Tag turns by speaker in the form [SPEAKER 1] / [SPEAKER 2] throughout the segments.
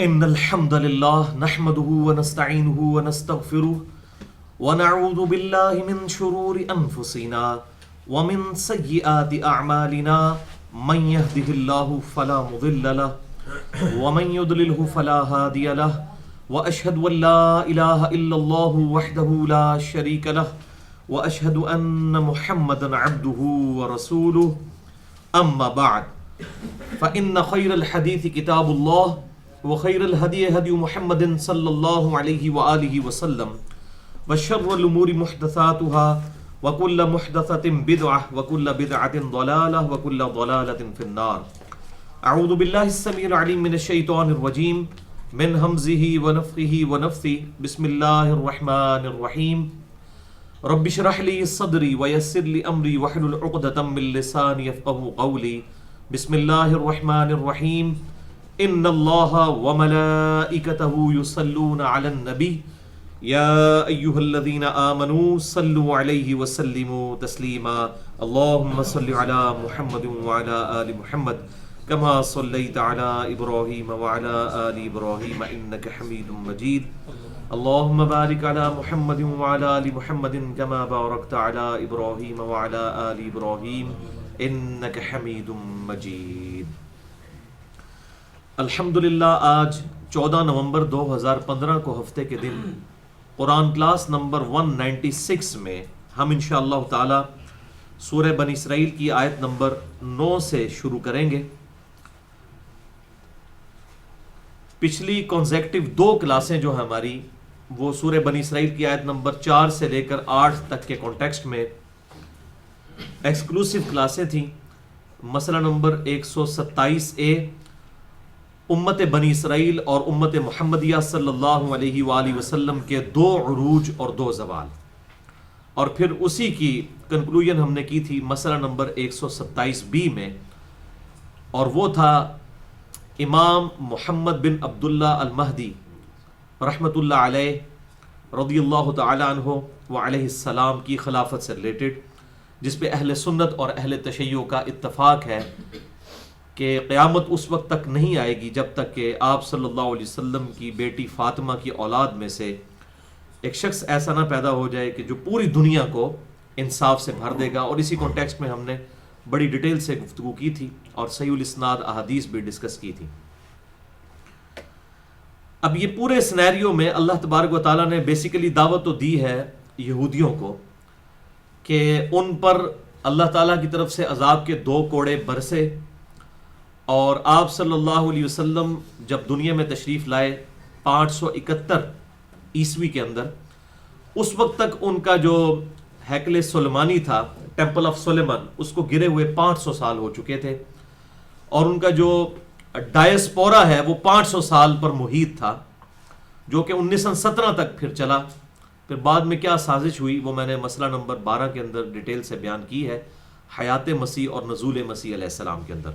[SPEAKER 1] إن الحمد لله نحمده ونستعينه ونستغفره ونعوذ بالله من شرور أنفسنا ومن سيئات أعمالنا من يهده الله فلا مضل له ومن يضلله فلا هادي له وأشهد أن لا إله إلا الله وحده لا شريك له وأشهد أن محمدا عبده ورسوله أما بعد فإن خير الحديث كتاب الله وخير الهدي هدي محمد صلى الله عليه وآله وسلم وشر الأمور محدثاتها وكل محدثة بدعة وكل بدعة ضلالة وكل ضلالة في النار. أعوذ بالله السميع العليم من الشيطان الرجيم من همزه ونفخه ونفثه. بسم الله الرحمن الرحيم. رب اشرح لي صدري ويسر لي أمري واحلل عقدة من لساني يفقهوا قولي. بسم الله الرحمن الرحيم. ان الله وملائكته يصلون على النبي يا ايها الذين امنوا صلوا عليه وسلموا تسليما. اللهم صل على محمد وعلى ال محمد كما صليت على ابراهيم وعلى ال ابراهيم انك حميد مجيد. اللهم بارك على محمد وعلى ال محمد كما باركت على ابراهيم وعلى ال ابراهيم انك حميد مجيد. الحمدللہ آج 14 نومبر 2015 کو ہفتے کے دن قرآن کلاس نمبر 196 میں ہم انشاءاللہ تعالی سورہ بنی اسرائیل کی آیت نمبر 9 سے شروع کریں گے. پچھلی کنزیکٹیو 2 کلاسیں جو ہیں ہماری وہ سورہ بنی اسرائیل کی آیت نمبر 4 سے لے کر 8 تک کے کانٹیکسٹ میں ایکسکلوسیو کلاسیں تھیں. مسئلہ نمبر 127A امت بنی اسرائیل اور امت محمدیہ صلی اللہ علیہ وآلہ وسلم کے 2 عروج اور 2 زوال، اور پھر اسی کی کنکلوژن ہم نے کی تھی مسئلہ نمبر 127B میں، اور وہ تھا امام محمد بن عبداللہ المہدی رحمۃ اللہ علیہ رضی اللہ تعالی عنہ وعلیہ السلام کی خلافت سے ریلیٹڈ، جس پہ اہل سنت اور اہل تشیع کا اتفاق ہے کہ قیامت اس وقت تک نہیں آئے گی جب تک کہ آپ صلی اللہ علیہ وسلم کی بیٹی فاطمہ کی اولاد میں سے ایک شخص ایسا نہ پیدا ہو جائے کہ جو پوری دنیا کو انصاف سے بھر دے گا. اور اسی کانٹیکسٹ میں ہم نے بڑی ڈیٹیل سے گفتگو کی تھی اور صحیح الاسناد احادیث بھی ڈسکس کی تھی. اب یہ پورے سینیریو میں اللہ تبارک و تعالیٰ نے بیسیکلی دعوت تو دی ہے یہودیوں کو کہ ان پر اللہ تعالیٰ کی طرف سے عذاب کے 2 کوڑے برسے، اور آپ صلی اللہ علیہ وسلم جب دنیا میں تشریف لائے 571 عیسوی کے اندر، اس وقت تک ان کا جو ہیکل سلیمانی تھا، ٹیمپل آف سلیمان، اس کو گرے ہوئے 500 سال ہو چکے تھے، اور ان کا جو ڈائسپورا ہے وہ 500 سال پر محیط تھا، جو کہ 1917 تک پھر چلا. پھر بعد میں کیا سازش ہوئی وہ میں نے مسئلہ نمبر 12 کے اندر ڈیٹیل سے بیان کی ہے، حیات مسیح اور نزول مسیح علیہ السلام کے اندر.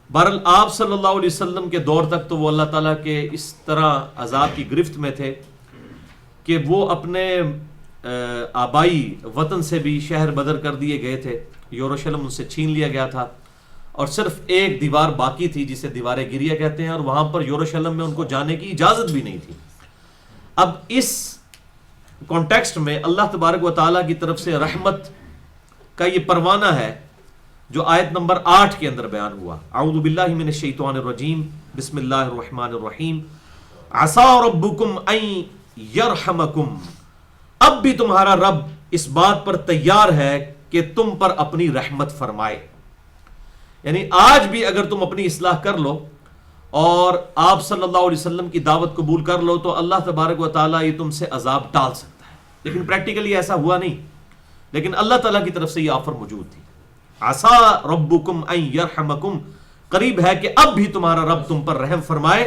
[SPEAKER 1] بہرحال آپ صلی اللہ علیہ وسلم کے دور تک تو وہ اللہ تعالیٰ کے اس طرح عذاب کی گرفت میں تھے کہ وہ اپنے آبائی وطن سے بھی شہر بدر کر دیے گئے تھے، یروشلم ان سے چھین لیا گیا تھا، اور صرف ایک دیوار باقی تھی جسے دیوار گریہ کہتے ہیں، اور وہاں پر یروشلم میں ان کو جانے کی اجازت بھی نہیں تھی. اب اس کانٹیکسٹ میں اللہ تبارک و تعالیٰ کی طرف سے رحمت کا یہ پروانہ ہے جو آیت نمبر 8 کے اندر بیان ہوا. اعوذ باللہ من الشیطان الرجیم بسم اللہ الرحمن الرحیم. عسیٰ ربکم ان یرحمکم، اب بھی تمہارا رب اس بات پر تیار ہے کہ تم پر اپنی رحمت فرمائے. یعنی آج بھی اگر تم اپنی اصلاح کر لو اور آپ صلی اللہ علیہ وسلم کی دعوت قبول کر لو تو اللہ تبارک و تعالیٰ یہ تم سے عذاب ٹال سکتا ہے. لیکن پریکٹیکلی ایسا ہوا نہیں، لیکن اللہ تعالیٰ کی طرف سے یہ آفر موجود تھی. عسیٰ ربکم ان یرحمکم، قریب ہے کہ اب بھی تمہارا رب تم پر رحم فرمائے.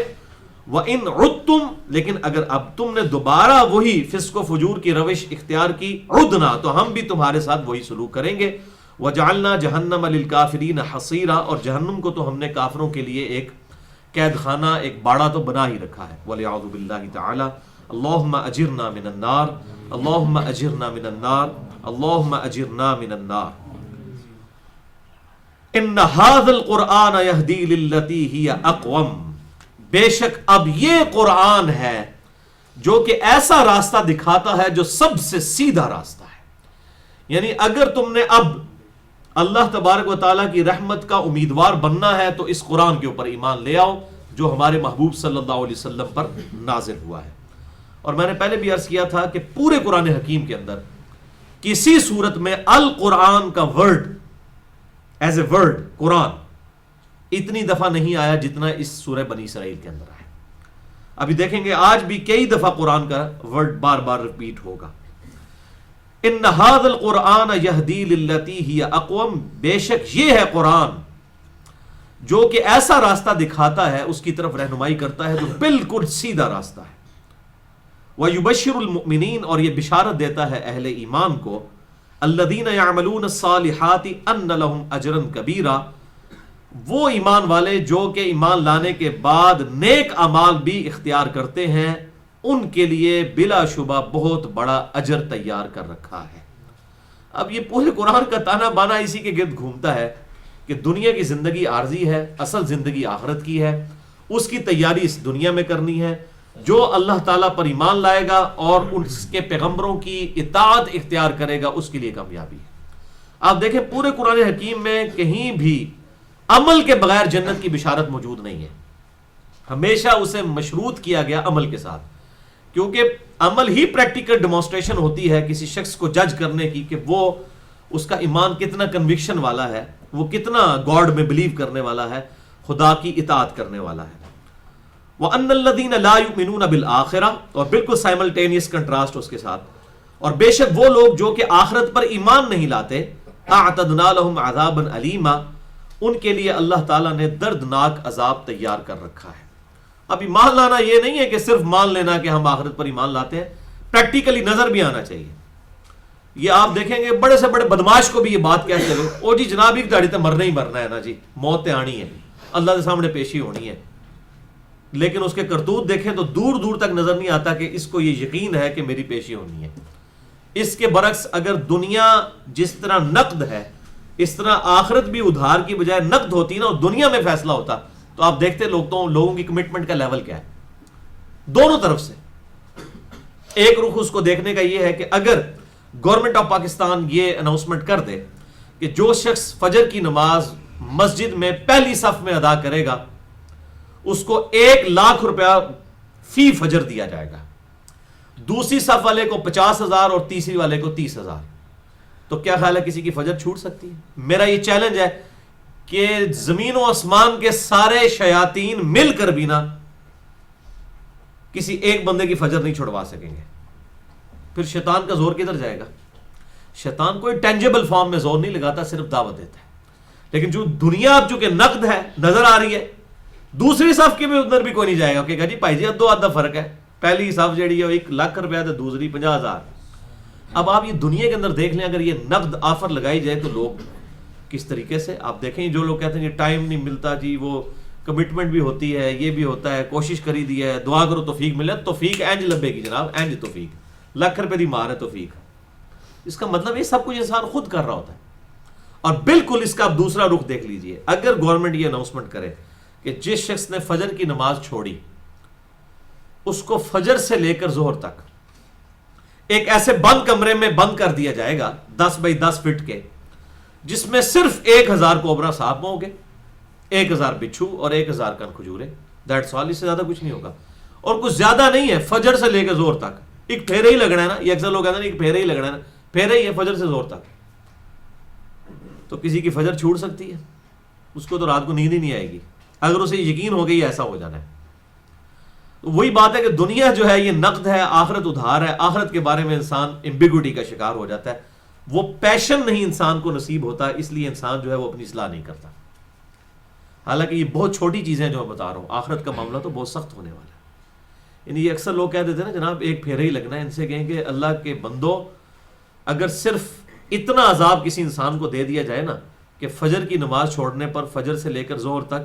[SPEAKER 1] وَإِنْ عُدْتُمْ، لیکن اگر اب تم نے دوبارہ وہی فسق و فجور کی روش اختیار کی، عدنا، تو ہم بھی تمہارے ساتھ وہی سلوک کریں گے. وَجَعَلْنَا جَهَنَّمَ لِلْكَافِرِينَ حَصِيرًا، اور جہنم کو تو ہم نے کافروں کے لیے ایک قید خانہ، ایک باڑہ تو بنا ہی رکھا ہے. وَلِعَوْذُ بِاللَّهِ تَعَالَى. اللهم اجرنا من النار، اللهم اجرنا من النار، اللهم اجرنا من النار. ان هذا القرآن يهدي للتي هي اقوم. بے شک اب یہ قرآن ہے جو کہ ایسا راستہ دکھاتا ہے جو سب سے سیدھا راستہ ہے. یعنی اگر تم نے اب اللہ تبارک و تعالیٰ کی رحمت کا امیدوار بننا ہے تو اس قرآن کے اوپر ایمان لے آؤ جو ہمارے محبوب صلی اللہ علیہ وسلم پر نازل ہوا ہے. اور میں نے پہلے بھی عرض کیا تھا کہ پورے قرآن حکیم کے اندر کسی صورت میں القرآن کا ورڈ ایز اے ورڈ قرآن اتنی دفعہ نہیں آیا جتنا اس سورہ بنی اسرائیل کے اندر آیا. ابھی دیکھیں گے آج بھی کئی دفعہ قرآن کا ورڈ بار بار ریپیٹ ہوگا. ان ھذا القرآن یہدی للتی ہی اقوم، بے شک یہ ہے قرآن جو کہ ایسا راستہ دکھاتا ہے، اس کی طرف رہنمائی کرتا ہے جو بالکل سیدھا راستہ ہے. وَيُبَشِّرُ الْمُؤْمِنِينَ، اور یہ بشارت دیتا ہے اہل ایمان کو، الَّذِينَ يَعْمَلُونَ الصَّالِحَاتِ أَنَّ لَهُمْ أَجْرًا كَبِيرًا، وہ ایمان والے جو کہ ایمان لانے کے بعد نیک اعمال بھی اختیار کرتے ہیں، ان کے لیے بلا شبہ بہت بڑا اجر تیار کر رکھا ہے. اب یہ پورے قرآن کا تانا بانا اسی کے گرد گھومتا ہے کہ دنیا کی زندگی عارضی ہے، اصل زندگی آخرت کی ہے، اس کی تیاری اس دنیا میں کرنی ہے. جو اللہ تعالیٰ پر ایمان لائے گا اور اس کے پیغمبروں کی اطاعت اختیار کرے گا اس کے لیے کامیابی ہے. آپ دیکھیں پورے قرآن حکیم میں کہیں بھی عمل کے بغیر جنت کی بشارت موجود نہیں ہے. ہمیشہ اسے مشروط کیا گیا عمل کے ساتھ، کیونکہ عمل ہی پریکٹیکل ڈیمونسٹریشن ہوتی ہے کسی شخص کو جج کرنے کی کہ وہ اس کا ایمان کتنا کنوکشن والا ہے، وہ کتنا گاڈ میں بلیو کرنے والا ہے، خدا کی اطاعت کرنے والا ہے. وَأَنَّ الَّذِينَ لَا يُؤْمِنُونَ بِالْآخِرَةِ، اور بالکل سائملٹینیس کنٹراسٹ اس کے ساتھ، اور بے شک وہ لوگ جو کہ آخرت پر ایمان نہیں لاتے، أَعْتَدْنَا لَهُمْ عَذَابًا أَلِيمًا، ان کے لیے اللہ تعالیٰ نے دردناک عذاب تیار کر رکھا ہے. اب ایمان لانا یہ نہیں ہے کہ صرف مان لینا کہ ہم آخرت پر ایمان لاتے ہیں، پریکٹیکلی نظر بھی آنا چاہیے. یہ آپ دیکھیں گے بڑے سے بڑے بدماش کو بھی یہ بات کہتے ہوئے، او جی جناب ایک داڑھی تے مرنا ہی مرنا ہے نا جی، موت تے آنی ہے، اللہ کے سامنے پیشی ہونی ہے. لیکن اس کے کرتوت دیکھیں تو دور دور تک نظر نہیں آتا کہ اس کو یہ یقین ہے کہ میری پیشی ہونی ہے. اس کے برعکس اگر دنیا جس طرح نقد ہے اس طرح آخرت بھی ادھار کی بجائے نقد ہوتی نا اور دنیا میں فیصلہ ہوتا تو آپ دیکھتے لوگوں کی کمٹمنٹ کا لیول کیا ہے دونوں طرف سے. ایک رخ اس کو دیکھنے کا یہ ہے کہ اگر گورنمنٹ آف پاکستان یہ اناؤنسمنٹ کر دے کہ جو شخص فجر کی نماز مسجد میں پہلی صف میں ادا کرے گا اس کو 1,00,000 روپیہ فی فجر دیا جائے گا، دوسری صف والے کو 50,000 اور تیسری والے کو 30,000، تو کیا خیال ہے کسی کی فجر چھوٹ سکتی ہے؟ میرا یہ چیلنج ہے کہ زمین و آسمان کے سارے شیاطین مل کر بھی نا کسی ایک بندے کی فجر نہیں چھڑوا سکیں گے. پھر شیطان کا زور کدھر جائے گا؟ شیطان کوئی ٹینجیبل فارم میں زور نہیں لگاتا، صرف دعوت دیتا ہے. لیکن جو دنیا اب چونکہ نقد ہے نظر آ رہی ہے، دوسری صف کے بھی ادھر بھی کوئی نہیں جائے گا کہ جی بھائی جی ادو آدھا فرق ہے، پہلی صف جیڑی ہے 1,00,000 روپیہ تو دوسری 50,000. اب آپ یہ دنیا کے اندر دیکھ لیں اگر یہ نقد آفر لگائی جائے تو لوگ کس طریقے سے، آپ دیکھیں جو لوگ کہتے ہیں یہ ٹائم نہیں ملتا جی، وہ کمٹمنٹ بھی ہوتی ہے، یہ بھی ہوتا ہے، کوشش کری دی ہے، دعا کرو توفیق ملے. توفیق اینج لبے گی جناب، اینج توفیق، 1,00,000 روپے دی مار ہے توفیق. اس کا مطلب یہ سب کچھ انسان خود کر رہا ہوتا ہے. اور بالکل اس کا اب دوسرا رخ دیکھ لیجئے، اگر گورنمنٹ یہ اناؤنسمنٹ کرے کہ جس شخص نے فجر کی نماز چھوڑی اس کو فجر سے لے کر ظہر تک ایک ایسے بند کمرے میں بند کر دیا جائے گا 10 بائی 10 فٹ کے، جس میں صرف 1,000 کوبرا سانپ ہوں گے، 1,000 بچھو اور 1,000 کن کھجورے، دیٹس آل. اس سے زیادہ کچھ نہیں ہوگا اور کچھ زیادہ نہیں ہے. فجر سے لے کے ظہر تک ایک پھیرے ہی لگنا ہے نا، یہ اکثر لوگ کہتے ہیں ایک پھیرے ہی لگنا ہے نا، پھیرے ہی ہے فجر سے ظہر تک. تو کسی کی فجر چھوٹ سکتی ہے؟ اس کو تو رات کو نیند ہی نہیں آئے گی اگر اسے یقین ہو گئی ایسا ہو جانا ہے. وہی بات ہے کہ دنیا جو ہے یہ نقد ہے، آخرت ادھار ہے. آخرت کے بارے میں انسان ایمبیگوٹی کا شکار ہو جاتا ہے، وہ پیشن نہیں انسان کو نصیب ہوتا، اس لیے انسان جو ہے وہ اپنی اصلاح نہیں کرتا. حالانکہ یہ بہت چھوٹی چیزیں جو میں بتا رہا ہوں، آخرت کا معاملہ تو بہت سخت ہونے والا ہے. یعنی یہ اکثر لوگ کہہ دیتے ہیں نا جناب ایک پھیرا ہی لگنا ہے. ان سے کہیں کہ اللہ کے بندو اگر صرف اتنا عذاب کسی انسان کو دے دیا جائے نا کہ فجر کی نماز چھوڑنے پر فجر سے لے کر ظہر تک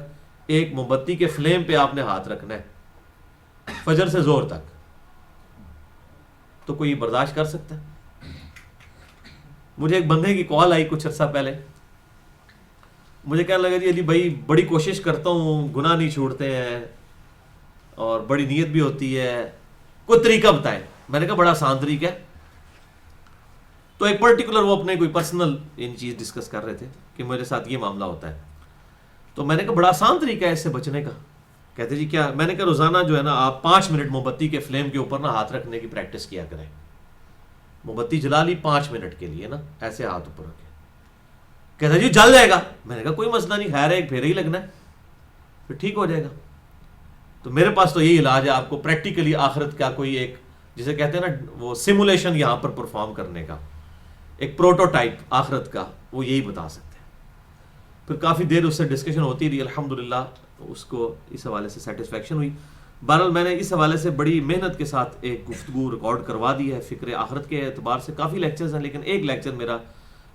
[SPEAKER 1] ایک موم بتی کے فلیم پہ آپ نے ہاتھ رکھنا ہے فجر سے ظہر تک، تو کوئی برداشت کر سکتا ہے؟ مجھے ایک بندے کی کال آئی کچھ عرصہ پہلے، مجھے کہنے لگا جی علی بھائی بڑی کوشش کرتا ہوں، گناہ نہیں چھوڑتے ہیں، اور بڑی نیت بھی ہوتی ہے, کوئی طریقہ بتائیں. میں نے کہا بڑا آسان طریقہ ہے. تو ایک پرٹیکولر وہ اپنے کوئی پرسنل ان چیز ڈسکس کر رہے تھے کہ میرے ساتھ یہ معاملہ ہوتا ہے. تو میں نے کہا بڑا آسان طریقہ ہے اس سے بچنے کا. کہتے جی کیا؟ میں نے کہا روزانہ جو ہے نا آپ 5 منٹ موم بتی کے فلیم کے اوپر نا ہاتھ رکھنے کی پریکٹس کیا کریں. موم بتی جلا لی 5 منٹ کے لیے نا, ایسے ہاتھ اوپر رکھے. کہتا جی جل جائے گا. میں نے کہا کوئی مسئلہ نہیں, خیر ہے ایک پھیرا ہی لگنا ہے, پھر ٹھیک ہو جائے گا. تو میرے پاس تو یہی علاج ہے آپ کو پریکٹیکلی آخرت کا کوئی ایک, جسے کہتے ہیں نا وہ سیمولیشن یہاں پر پرفارم کرنے کا, ایک پروٹوٹائپ آخرت کا, وہ یہی بتا سکتے ہیں. پھر کافی دیر اس سے ڈسکشن ہوتی رہی, الحمدللہ اس کو اس حوالے سے سیٹسفیکشن ہوئی. بہرحال میں نے اس حوالے سے بڑی محنت کے ساتھ ایک گفتگو ریکارڈ کروا دی ہے فکر آخرت کے اعتبار سے. کافی لیکچرز ہیں لیکن ایک لیکچر میرا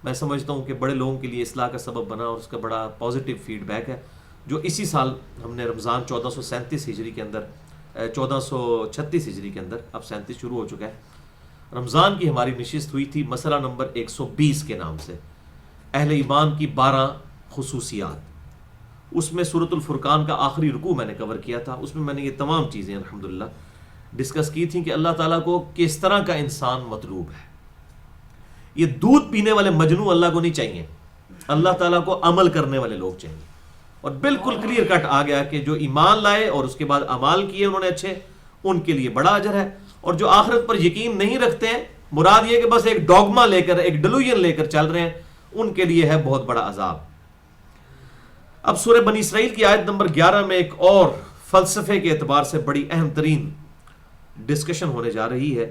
[SPEAKER 1] میں سمجھتا ہوں کہ بڑے لوگوں کے لیے اصلاح کا سبب بنا, اور اس کا بڑا پازیٹیو فیڈ بیک ہے, جو اسی سال ہم نے رمضان 1437 ہجری کے اندر 1436 ہجری کے اندر, اب 37 شروع ہو چکا ہے, رمضان کی ہماری نشست ہوئی تھی مسئلہ نمبر 120 کے نام سے, اہل ایمان کی 12 خصوصیات. اس میں سورۃ الفرقان کا آخری رکوع میں نے کور کیا تھا. اس میں میں نے یہ تمام چیزیں الحمدللہ ڈسکس کی تھیں کہ اللہ تعالیٰ کو کس طرح کا انسان مطلوب ہے. یہ دودھ پینے والے مجنو اللہ کو نہیں چاہیے, اللہ تعالیٰ کو عمل کرنے والے لوگ چاہیے. اور بالکل کلیئر کٹ آ گیا کہ جو ایمان لائے اور اس کے بعد اعمال کیے انہوں نے اچھے, ان کے لیے بڑا اجر ہے. اور جو آخرت پر یقین نہیں رکھتے ہیں, مراد یہ کہ بس ایک ڈوگما لے کر, ایک ڈیلوژن لے کر چل رہے ہیں, ان کے لیے ہے بہت بڑا عذاب. اب سورہ بنی اسرائیل کی آیت نمبر 11 میں ایک اور فلسفے کے اعتبار سے بڑی اہم ترین ڈسکشن ہونے جا رہی ہے,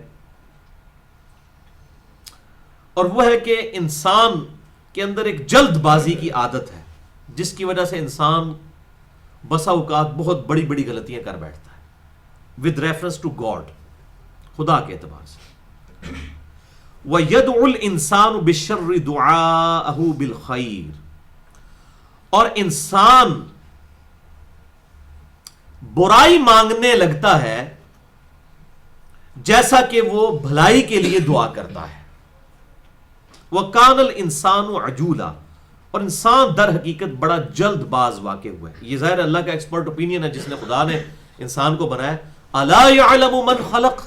[SPEAKER 1] اور وہ ہے کہ انسان کے اندر ایک جلد بازی کی عادت ہے جس کی وجہ سے انسان بسا اوقات بہت بڑی بڑی غلطیاں کر بیٹھتا ہے ود ریفرنس ٹو گاڈ, خدا کے اعتبار سے. وَيَدْعُ الْإِنسَانُ بِالشَّرِّ دُعَاءَهُ بِالْخَيْرِ, اور انسان برائی مانگنے لگتا ہے جیسا کہ وہ بھلائی کے لیے دعا کرتا ہے. وَكَانَ الْإِنسَانُ عَجُولًا, اور انسان در حقیقت بڑا جلد باز واقع ہوا ہے. یہ ظاہر اللہ کا ایکسپرٹ اوپینین ہے جس نے خدا نے انسان کو بنایا. أَلَا يَعْلَمُ مَنْ خَلَقَ,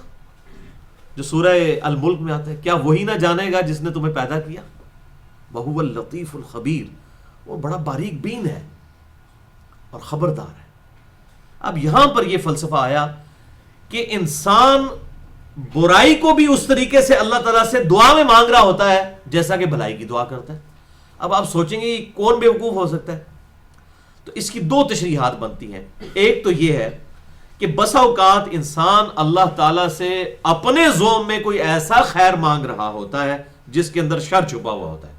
[SPEAKER 1] جو سورہ الملک میں آتا ہے, کیا وہی نہ جانے گا جس نے تمہیں پیدا کیا. وَهُوَ اللَّطِيفُ الْخَبِيرُ, وہ بڑا باریک بین ہے اور خبردار ہے. اب یہاں پر یہ فلسفہ آیا کہ انسان برائی کو بھی اس طریقے سے اللہ تعالیٰ سے دعا میں مانگ رہا ہوتا ہے جیسا کہ بھلائی کی دعا کرتا ہے. اب آپ سوچیں گے کون بیوقوف ہو سکتا ہے, تو اس کی 2 تشریحات بنتی ہیں. ایک تو یہ ہے کہ بسا اوقات انسان اللہ تعالیٰ سے اپنے ذوم میں کوئی ایسا خیر مانگ رہا ہوتا ہے جس کے اندر شر چھپا ہوا ہوتا ہے,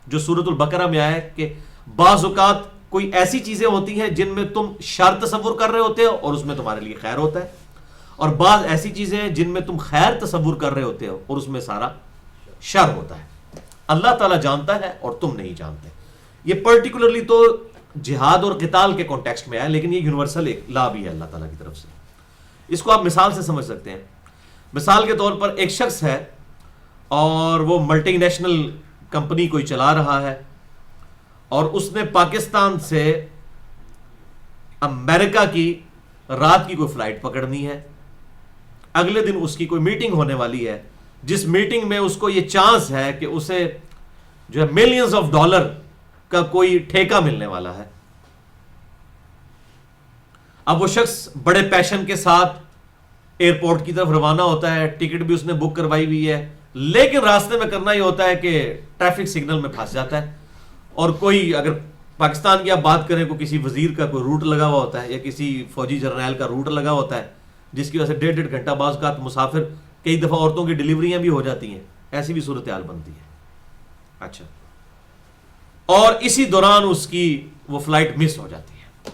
[SPEAKER 1] جو سورۃ البقرہ میں آیا ہے کہ بعض اوقات کوئی ایسی چیزیں ہوتی ہیں جن میں تم شر تصور کر رہے ہوتے ہو اور اس میں تمہارے لیے خیر ہوتا ہے, اور بعض ایسی چیزیں ہیں جن میں تم خیر تصور کر رہے ہوتے ہو اور اس میں سارا شر ہوتا ہے. اللہ تعالیٰ جانتا ہے اور تم نہیں جانتے. یہ پرٹیکولرلی تو جہاد اور قتال کے کانٹیکسٹ میں ہے, لیکن یہ یونیورسل ایک لا بھی ہے اللہ تعالیٰ کی طرف سے. اس کو آپ مثال سے سمجھ سکتے ہیں. مثال کے طور پر ایک شخص ہے اور وہ ملٹی نیشنل کمپنی کوئی چلا رہا ہے, اور اس نے پاکستان سے امریکہ کی رات کی کوئی فلائٹ پکڑنی ہے. اگلے دن اس کی کوئی میٹنگ ہونے والی ہے جس میٹنگ میں اس کو یہ چانس ہے کہ اسے جو ہے ملینز آف ڈالر کا کوئی ٹھیکہ ملنے والا ہے. اب وہ شخص بڑے پیشن کے ساتھ ایئرپورٹ کی طرف روانہ ہوتا ہے, ٹکٹ بھی اس نے بک کروائی ہوئی ہے, لیکن راستے میں کرنا یہ ہوتا ہے کہ ٹریفک سگنل میں پھنس جاتا ہے. اور کوئی اگر پاکستان کی آپ بات کریں کو کسی وزیر کا کوئی روٹ لگا ہوا ہوتا ہے یا کسی فوجی جرنیل کا روٹ لگا ہوتا ہے جس کی وجہ سے 1.5 گھنٹہ بعض اوقات مسافر, کئی دفعہ عورتوں کی ڈلیوریاں بھی ہو جاتی ہیں, ایسی بھی صورتحال بنتی ہے. اچھا, اور اسی دوران اس کی وہ فلائٹ مس ہو جاتی ہے.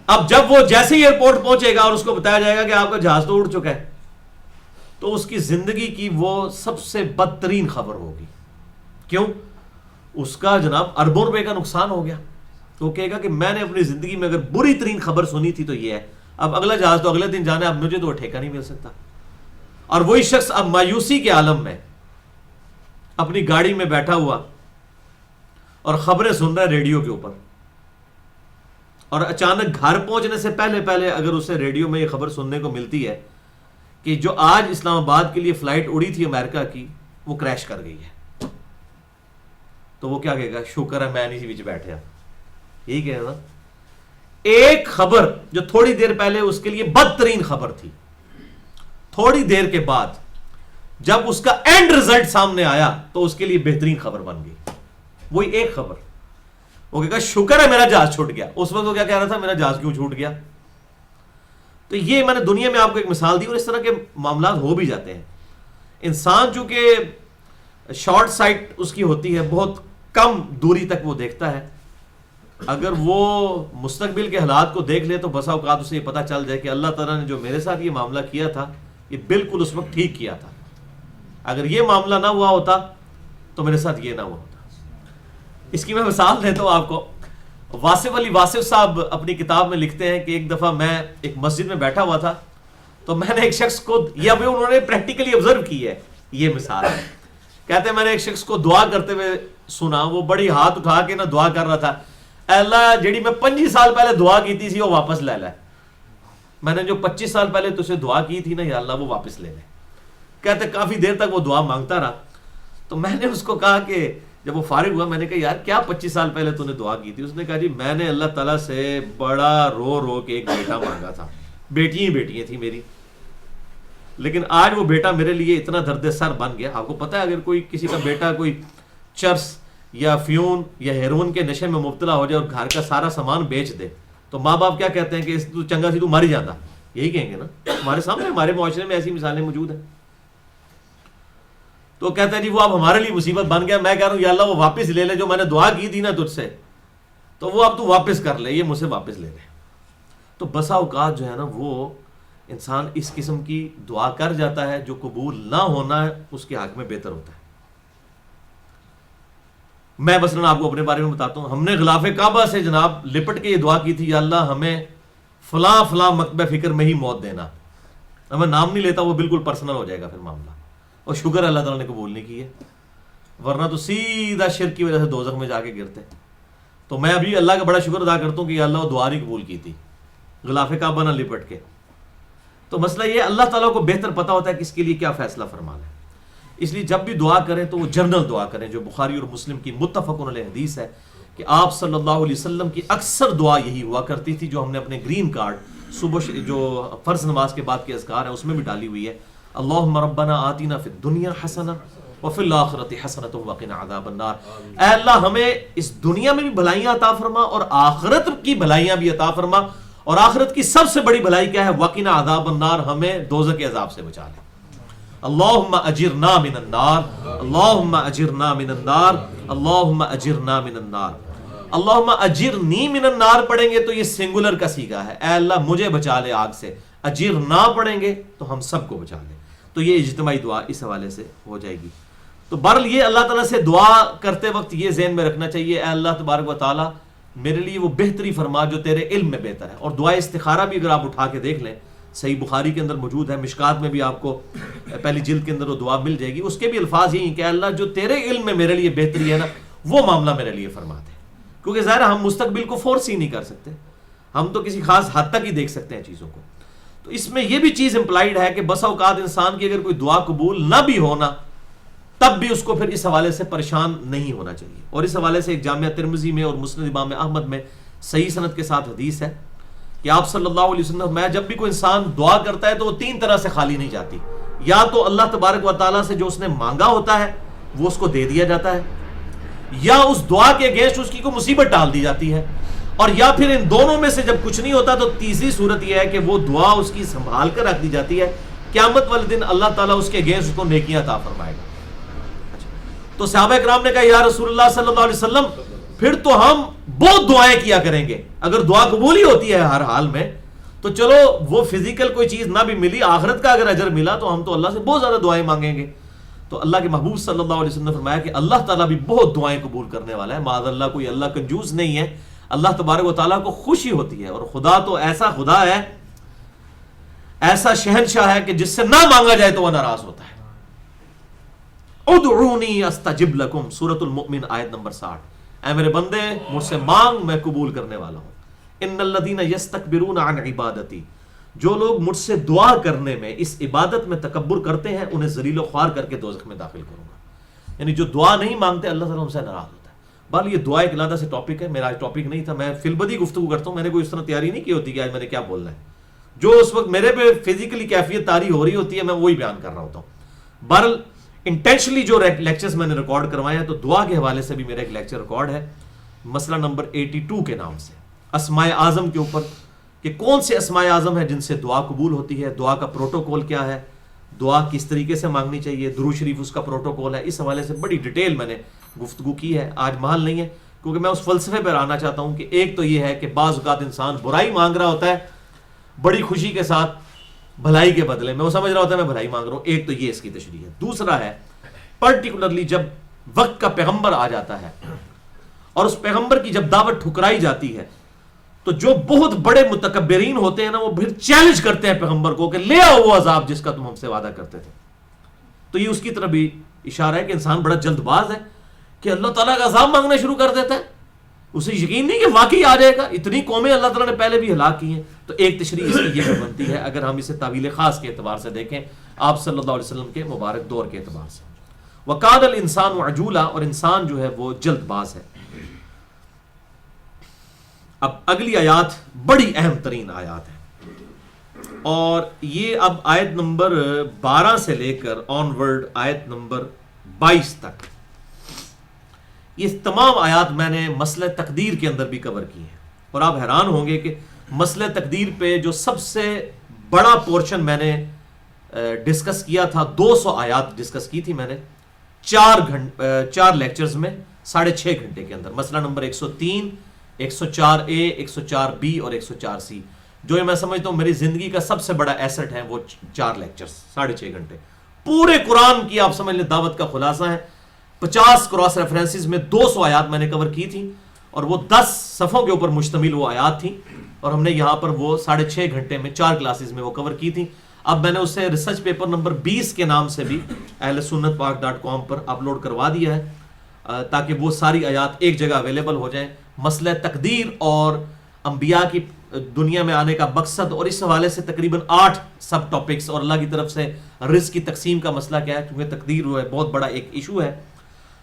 [SPEAKER 1] اب جب وہ جیسے ہی ایئرپورٹ پہنچے گا اور اس کو بتایا جائے گا کہ آپ کا جہاز تو اڑ چکا ہے, تو اس کی زندگی کی وہ سب سے بدترین خبر ہوگی. کیوں؟ اس کا جناب اربوں روپے کا نقصان ہو گیا. تو کہے گا کہ میں نے اپنی زندگی میں اگر بری ترین خبر سنی تھی تو یہ ہے, اب اگلا جہاز تو اگلے دن جانا ہے, اب مجھے تو وہ ٹھیکہ نہیں مل سکتا. اور وہی شخص اب مایوسی کے عالم میں اپنی گاڑی میں بیٹھا ہوا اور خبریں سن رہا ہے ریڈیو کے اوپر, اور اچانک گھر پہنچنے سے پہلے پہلے اگر اسے ریڈیو میں یہ خبر سننے کو ملتی ہے کہ جو آج اسلام آباد کے لیے فلائٹ اڑی تھی امریکہ کی وہ کریش کر گئی ہے، تو وہ کیا کہے گا؟ شکر ہے میں نہیں بیچ بیٹھے، یہی کہے نا۔ ایک خبر جو تھوڑی دیر پہلے اس کے لیے بدترین خبر تھی، تھوڑی دیر کے بعد جب اس کا اینڈ رزلٹ سامنے آیا تو اس کے لیے بہترین خبر بن گئی۔ وہی ایک خبر، وہ کہے گا شکر ہے میرا جہاز چھوٹ گیا۔ اس وقت وہ کیا کہہ رہا تھا؟ میرا جہاز کیوں چھوٹ گیا؟ تو یہ میں نے دنیا میں آپ کو ایک مثال دی، اور اس طرح کے معاملات ہو بھی جاتے ہیں۔ انسان چونکہ شارٹ سائٹ اس کی ہوتی ہے، بہت کم دوری تک وہ دیکھتا ہے، اگر وہ مستقبل کے حالات کو دیکھ لے تو بسا اوقات اسے یہ پتہ چل جائے کہ اللہ تعالیٰ نے جو میرے ساتھ یہ معاملہ کیا تھا یہ بالکل اس وقت ٹھیک کیا تھا، اگر یہ معاملہ نہ ہوا ہوتا تو میرے ساتھ یہ نہ ہوا ہوتا۔ اس کی میں مثال دیتا ہوں آپ کو۔ واصف علی واصف صاحب اپنی کتاب میں لکھتے ہیں کہ ایک دفعہ میں ایک مسجد میں بیٹھا ہوا تھا تو میں نے ایک شخص کو، یا بھی انہوں نے پریکٹیکلی آبزرو کی ہے، یہ مثال ہے، کہتے ہیں میں نے ایک شخص کو دعا کرتے ہوئے سنا، وہ بڑی ہاتھ اٹھا کے نا دعا کر رہا تھا، اے اللہ جیڑی میں 25 سال پہلے دعا کی تھی وہ واپس لے لے، میں نے جو 25 سال پہلے تجھے دعا کی تھی نا یا اللہ وہ واپس لے لے۔ کہتے کافی دیر تک وہ دعا مانگتا رہا، تو میں نے اس کو کہا کہ جب وہ فارغ ہوا میں نے کہا یار کیا 25 سال پہلے تو نے دعا کی تھی؟ اس نے کہا جی میں نے اللہ تعالیٰ سے بڑا رو رو کے ایک بیٹا مانگا تھا، بیٹیاں تھیں میری، لیکن آج وہ بیٹا میرے لیے اتنا درد سر بن گیا۔ آپ کو پتہ ہے اگر کوئی کسی کا بیٹا کوئی چرس یا فیون یا ہیرون کے نشے میں مبتلا ہو جائے اور گھر کا سارا سامان بیچ دے تو ماں باپ کیا کہتے ہیں کہ تو چنگا سی تو مر ہی جاتا، یہی کہیں گے نا۔ ہمارے سامنے ہمارے معاشرے میں ایسی مثالیں موجود ہیں۔ تو کہتا ہے جی وہ اب ہمارے لیے مصیبت بن گیا، میں کہہ رہا ہوں یا اللہ وہ واپس لے لے، جو میں نے دعا کی تھی نا تجھ سے تو وہ اب تو واپس کر لے، یہ مجھ سے واپس لے لے۔ تو بسا اوقات جو ہے نا وہ انسان اس قسم کی دعا کر جاتا ہے جو قبول نہ ہونا ہے اس کے حق میں بہتر ہوتا ہے۔ میں مثلاً آپ کو اپنے بارے میں بتاتا ہوں، ہم نے غلاف کعبہ سے جناب لپٹ کے یہ دعا کی تھی یا اللہ ہمیں فلاں فلاں مکتبہ فکر میں ہی موت دینا، میں نام نہیں لیتا وہ بالکل پرسنل ہو جائے گا پھر معاملہ، اور شکر اللہ تعالیٰ نے قبول نہیں کی ہے، ورنہ تو سیدھا شرک کی وجہ سے دوزخ میں جا کے گرتے۔ تو میں ابھی اللہ کا بڑا شکر ادا کرتا ہوں کہ اللہ وہ دعا نہیں قبول کی تھی، غلاف کعبہ نہ لپٹ کے۔ تو مسئلہ یہ اللہ تعالیٰ کو بہتر پتہ ہوتا ہے کہ اس کے لیے کیا فیصلہ فرمانا ہے، اس لیے جب بھی دعا کریں تو وہ جنرل دعا کریں، جو بخاری اور مسلم کی متفق علیہ حدیث ہے کہ آپ صلی اللہ علیہ وسلم کی اکثر دعا یہی ہوا کرتی تھی، جو ہم نے اپنے گرین کارڈ صبح جو فرض نماز کے بعد کے اذکار ہیں اس میں بھی ڈالی ہوئی ہے۔ اللہم ربنا آتینا فی الدنیا حسنہ وفی الآخرۃ حسنۃ وقنا عذاب النار، اے اللہ ہمیں اس دنیا میں بھی بھلائیاں عطا فرما اور آخرت کی بھلائیاں بھی عطا فرما، اور آخرت کی سب سے بڑی بھلائی کیا ہے؟ وقنا عذاب النار، ہمیں دوزخ کے عذاب سے بچا لے۔ اللہم اجرنا من النار، اللہم اجرنا من النار، اللہم اجرنا من النار۔ اللہم اجرنی من النار پڑھیں گے تو یہ سنگولر کا صیغہ ہے، اے اللہ مجھے بچا لے آگ سے، اجرنا پڑھیں گے تو ہم سب کو بچا لے، تو یہ اجتماعی دعا اس حوالے سے ہو جائے گی۔ تو بہرحال یہ اللہ تعالیٰ سے دعا کرتے وقت یہ ذہن میں رکھنا چاہیے، اے اللہ تبارک و تعالیٰ میرے لیے وہ بہتری فرما جو تیرے علم میں بہتر ہے۔ اور دعائے استخارہ بھی اگر آپ اٹھا کے دیکھ لیں، صحیح بخاری کے اندر موجود ہے، مشکات میں بھی آپ کو پہلی جلد کے اندر وہ دعا مل جائے گی، اس کے بھی الفاظ یہی ہیں کہ اللہ جو تیرے علم میں میرے لیے بہتری ہے نا وہ معاملہ میرے لیے فرما دے، کیونکہ ظاہر ہم مستقبل کو فورس ہی نہیں کر سکتے، ہم تو کسی خاص حد تک ہی دیکھ سکتے ہیں چیزوں کو۔ تو اس میں یہ بھی چیز امپلائیڈ ہے کہ بسا اوقات انسان کی اگر کوئی دعا قبول نہ بھی ہونا تب بھی اس کو پھر اس حوالے سے پریشان نہیں ہونا چاہیے۔ اور اس حوالے سے ایک جامعہ ترمذی میں اور مسند امام احمد میں صحیح سند کے ساتھ حدیث ہے کہ آپ صلی اللہ علیہ وسلم میں جب بھی کوئی انسان دعا کرتا ہے تو وہ 3 طرح سے خالی نہیں جاتی، یا تو اللہ تبارک و تعالیٰ سے جو اس نے مانگا ہوتا ہے وہ اس کو دے دیا جاتا ہے، یا اس دعا کے اگینسٹ اس کی کوئی مصیبت ڈال دی جاتی ہے، اور یا پھر ان دونوں میں سے جب کچھ نہیں ہوتا تو تیسری صورت یہ ہے کہ وہ دعا اس کی سنبھال کر رکھ دی جاتی ہے، قیامت والے دن اللہ تعالیٰ اس کے اگینسٹ اس کو نیکیاں عطا فرمائے گا۔ تو صحابہ کرام نے کہا یا رسول اللہ صلی اللہ علیہ وسلم پھر تو ہم بہت دعائیں کیا کریں گے، اگر دعا قبول ہی ہوتی ہے ہر حال میں تو چلو وہ فزیکل کوئی چیز نہ بھی ملی، آخرت کا اگر اجر ملا تو ہم تو اللہ سے بہت زیادہ دعائیں مانگیں گے۔ تو اللہ کے محبوب صلی اللہ علیہ وسلم نے فرمایا کہ اللہ تعالیٰ بھی بہت دعائیں قبول کرنے والا ہے، معاذ اللہ کوئی اللہ کنجوس نہیں ہے، اللہ تبارک و تعالیٰ کو خوشی ہوتی ہے، اور خدا تو ایسا خدا ہے، ایسا شہنشاہ ہے کہ جس سے نہ مانگا جائے تو وہ ناراض ہوتا ہے۔ ادعونی استجب لکم، سورۃ المؤمن آیت نمبر 60، اے میرے بندے مجھ سے مانگ میں قبول کرنے والا ہوں۔ ان الذین یستکبرون عن عبادتی، جو لوگ مجھ سے دعا کرنے میں، اس عبادت میں تکبر کرتے ہیں، انہیں ذلیل و خوار کر کے دوزخ میں داخل کروں گا. یعنی جو دعا نہیں مانگتے اللہ تعالیٰ ہم سے ناراض ہوتا ہے. بہرحال یہ دعا ایک علیحدہ سے ٹاپک ہے، میرا آج ٹاپک نہیں تھا. میں فی البدی گفتگو کرتا ہوں، میں نے کوئی اس طرح تیاری نہیں کی ہوتی کہ آج میں نے کیا بولنا ہے. جو اس وقت میرے پہ فزیکلی کیفیت طاری ہو رہی ہوتی ہے میں وہی بیان کر رہا ہوتا ہوں. بہرحال انٹینشنلی جو لیکچرز میں نے ریکارڈ کروائے ہیں، تو دعا کے حوالے سے بھی میرا ایک لیکچر ریکارڈ ہے مسئلہ نمبر 82 کے نام سے، اسماء اعظم کے اوپر، کہ کون سے اسماء اعظم ہے جن سے دعا قبول ہوتی ہے، دعا کا پروٹوکول کیا ہے، دعا کس طریقے سے مانگنی چاہیے، درود شریف اس کا پروٹوکول ہے. اس حوالے سے بڑی ڈیٹیل میں نے گفتگو کی ہے. آج محل نہیں ہے کیونکہ میں اس فلسفے پر آنا چاہتا ہوں کہ ایک تو یہ ہے کہ بعض اوقات انسان برائی مانگ رہا ہوتا ہے بڑی خوشی کے ساتھ بھلائی کے بدلے میں، وہ سمجھ رہا ہوتا ہے میں بھلائی مانگ رہا ہوں. ایک تو یہ اس کی تشریح ہے. دوسرا ہے پرٹیکولرلی جب وقت کا پیغمبر آ جاتا ہے اور اس پیغمبر کی جب دعوت ٹھکرائی جاتی ہے تو جو بہت بڑے متکبرین ہوتے ہیں نا، وہ پھر چیلنج کرتے ہیں پیغمبر کو کہ لے آؤ وہ عذاب جس کا تم ہم سے وعدہ کرتے تھے. تو یہ اس کی طرف بھی اشارہ ہے کہ انسان بڑا جلد باز ہے کہ اللہ تعالیٰ کا عذاب مانگنا شروع کر دیتا ہے. اسے یقین نہیں کہ واقعی آ جائے گا. اتنی قومیں اللہ تعالیٰ نے پہلے بھی ہلاک کی ہیں. تو ایک تشریح اس کی یہ بنتی ہے اگر ہم اسے تعویل خاص کے اعتبار سے دیکھیں، آپ صلی اللہ علیہ وسلم کے مبارک دور کے اعتبار سے. وَقَالَ الْإِنسَانُ عَجُولًا، اور انسان جو ہے وہ جلد باز ہے. اب اگلی آیات بڑی اہم ترین آیات ہے، اور یہ اب آیت نمبر 12 سے لے کر آن ورڈ آیت نمبر 22 تک، یہ تمام آیات میں نے مسئلہ تقدیر کے اندر بھی کور کی ہیں. اور آپ حیران ہوں گے کہ مسئلہ تقدیر پہ جو سب سے بڑا پورشن میں نے ڈسکس کیا تھا، 200 آیات ڈسکس کی تھی میں نے 4 لیکچرز میں 6.5 گھنٹے کے اندر. مسئلہ نمبر 103، 104A، 104B اور 104C، جو میں سمجھتا ہوں میری زندگی کا سب سے بڑا ایسٹ ہے وہ 4 لیکچرز 6.5 گھنٹے. پورے قرآن کی آپ سمجھ لیں دعوت کا خلاصہ ہے. 50 کراس ریفرنسز میں 200 آیات میں نے کور کی تھی، اور وہ 10 صفحوں کے اوپر مشتمل وہ آیات تھیں، اور ہم نے یہاں پر وہ 6.5 گھنٹے میں 4 کلاسز میں وہ کور کی تھی. اب میں نے اسے ریسرچ پیپر نمبر 20 کے نام سے بھی اہل سنت پاک.com پر اپلوڈ کروا دیا ہے تاکہ وہ ساری آیات ایک جگہ اویلیبل ہو جائیں. مسئلہ تقدیر اور انبیاء کی دنیا میں آنے کا مقصد، اور اس حوالے سے تقریباً 8 سب ٹاپکس، اور اللہ کی طرف سے رزق کی تقسیم کا مسئلہ کیا ہے کیونکہ تقدیر جو ہے بہت بڑا ایک ایشو ہے،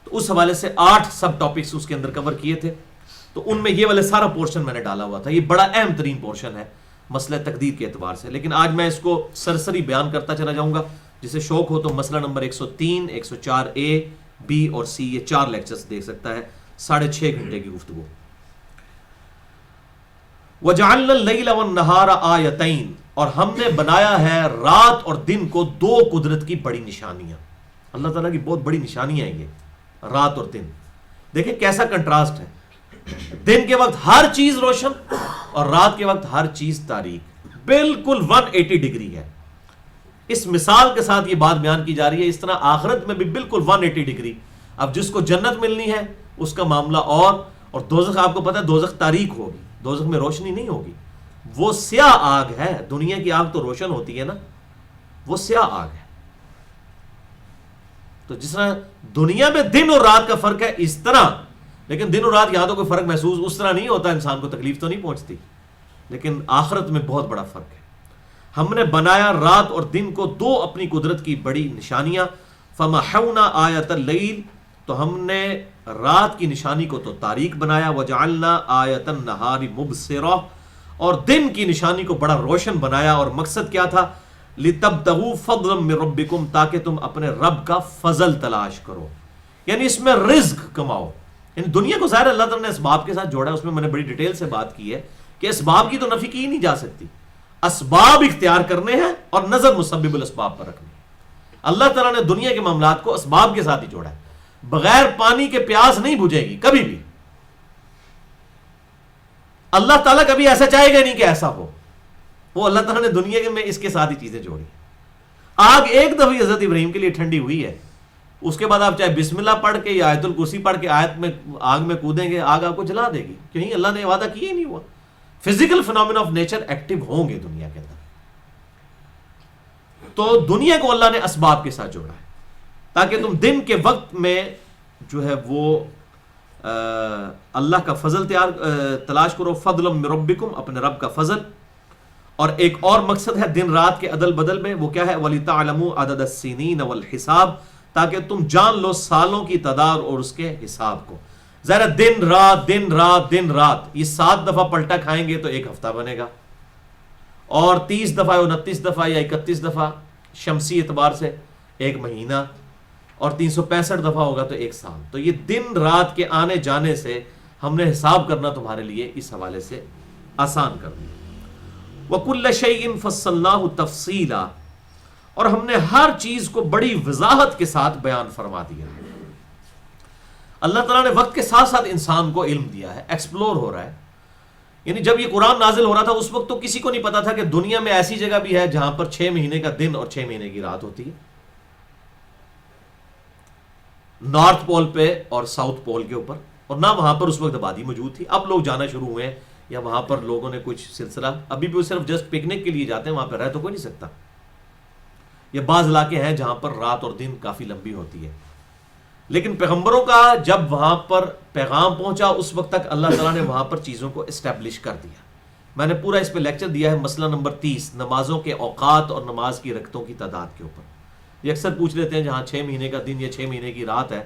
[SPEAKER 1] تو اس حوالے سے 8 سب ٹاپکس اس کے اندر کور کیے تھے. تو ان میں یہ والے سارا پورشن میں نے ڈالا ہوا تھا. یہ بڑا اہم ترین پورشن ہے مسئلہ تقدیر کے اعتبار سے. لیکن آج میں اس کو سرسری بیان کرتا چلا جاؤں گا. جسے شوق ہو تو مسئلہ نمبر 103، 104A، B اور C، یہ 4 لیکچرز دیکھ سکتا ہے. 6.5 گھنٹے کی گفتگو. وَجَعَلْنَا اللَّيْلَ وَالنَّهَارَ آیَتَيْن، اور ہم نے بنایا ہے رات اور دن کو 2 قدرت کی بڑی نشانیاں. اللہ تعالیٰ کی بہت بڑی نشانیاں ہیں یہ رات اور دن. دیکھیں کیسا کنٹراسٹ ہے، دن کے وقت ہر چیز روشن اور رات کے وقت ہر چیز تاریک. بالکل 180 ڈگری ہے. اس مثال کے ساتھ یہ بات بیان کی جا رہی ہے. اس طرح آخرت میں بھی بالکل 180 ڈگری. اب جس کو جنت ملنی ہے اس کا معاملہ اور دوزخ آپ کو پتا ہے دوزخ تاریک ہوگی، دوزخ میں روشنی نہیں ہوگی. وہ سیاہ آگ ہے. دنیا کی آگ تو روشن ہوتی ہے نا، وہ سیاہ آگ ہے. تو جس طرح دنیا میں دن اور رات کا فرق ہے اس طرح، لیکن دن اور رات یہاں تو کوئی فرق محسوس اس طرح نہیں ہوتا، انسان کو تکلیف تو نہیں پہنچتی، لیکن آخرت میں بہت بڑا فرق ہے. ہم نے بنایا رات اور دن کو 2 اپنی قدرت کی بڑی نشانیاں. فَمَحَوْنَا آیَةَ اللَّيْلِ، تو ہم نے رات کی نشانی کو تو تاریک بنایا. وَجَعَلْنَا آیَةَ النَّهَارِ مُبْصِرَةً، اور دن کی نشانی کو بڑا روشن بنایا. اور مقصد کیا تھا؟ لِتَبْتَغُوا فَضْلًا مِّن رَبِّكُمْ، تاکہ تم اپنے رب کا فضل تلاش کرو، یعنی اس میں رزق کماؤ. یعنی دنیا کو ظاہر اللہ تعالیٰ نے اسباب کے ساتھ جوڑا ہے. اس میں نے بڑی ڈیٹیل سے بات کی ہے کہ اسباب کی تو نفی کی نہیں جا سکتی. اسباب اختیار کرنے ہیں اور نظر مسبب الاسباب پر رکھنی ہے. اللہ تعالیٰ نے دنیا کے معاملات کو اسباب کے ساتھ ہی جوڑا ہے. بغیر پانی کے پیاس نہیں بجھے گی کبھی بھی. اللہ تعالیٰ کبھی ایسا چاہے گا نہیں کہ ایسا ہو. وہ اللہ تعالیٰ نے دنیا میں اس کے ساتھ ہی چیزیں جوڑی. آگ ایک دفعہ حضرت ابراہیم کے لیے ٹھنڈی ہوئی ہے، اس کے بعد آپ چاہے بسم اللہ پڑھ کے یا آیت الکرسی پڑھ کے آگ میں کودیں گے، آگ آپ کو جلا دے گی. کہیں اللہ نے وعدہ کیا ہی نہیں ہوا. Physical phenomena of nature active ہوں گے دنیا کے اندر. تو دنیا کو اللہ نے اسباب کے ساتھ جوڑا ہے تاکہ تم دن کے وقت میں جو ہے وہ اللہ کا فضل تلاش کرو، فضل من ربکم، اپنے رب کا فضل. اور ایک اور مقصد ہے دن رات کے عدل بدل میں، وہ کیا ہے؟ وَلِتَعْلَمُوا عَدَدَ السِّنِينَ وَالْحِسَابِ، تاکہ تم جان لو سالوں کی تعداد اور اس کے حساب کو. ذرا دن رات دن رات دن رات، یہ 7 دفعہ پلٹا کھائیں گے تو ایک ہفتہ بنے گا، اور 30 دفعہ 29 دفعہ یا 31 دفعہ شمسی اعتبار سے ایک مہینہ، اور 365 دفعہ ہوگا تو ایک سال. تو یہ دن رات کے آنے جانے سے ہم نے حساب کرنا تمہارے لیے اس حوالے سے آسان کر دیا. وَكُلَّ شَيْءٍ فَصَّلْنَاهُ تَفْصِيلًا، اور ہم نے ہر چیز کو بڑی وضاحت کے ساتھ بیان فرما دیا. اللہ تعالیٰ نے وقت کے ساتھ ساتھ انسان کو علم دیا ہے، ایکسپلور ہو رہا ہے. یعنی جب یہ قرآن نازل ہو رہا تھا اس وقت تو کسی کو نہیں پتا تھا کہ دنیا میں ایسی جگہ بھی ہے جہاں پر 6 مہینے کا دن اور 6 مہینے کی رات ہوتی ہے، نارتھ پول پہ اور ساؤتھ پول کے اوپر. اور نہ وہاں پر اس وقت آبادی موجود تھی. اب لوگ جانا شروع ہوئے ہیں، یا وہاں پر لوگوں نے کچھ سلسلہ، ابھی بھی وہ صرف جسٹ پکنک کے لیے جاتے ہیں، وہاں پہ رہ تو کوئی نہیں سکتا. یہ بعض علاقے ہیں جہاں پر رات اور دن کافی لمبی ہوتی ہے. لیکن پیغمبروں کا جب وہاں پر پیغام پہنچا اس وقت تک اللہ تعالیٰ نے وہاں پر چیزوں کو اسٹیبلش کر دیا. میں نے پورا اس پہ لیکچر دیا ہے، مسئلہ نمبر 30، نمازوں کے اوقات اور نماز کی رکعتوں کی تعداد کے اوپر. یہ اکثر پوچھ لیتے ہیں جہاں 6 مہینے کا دن یا 6 مہینے کی رات ہے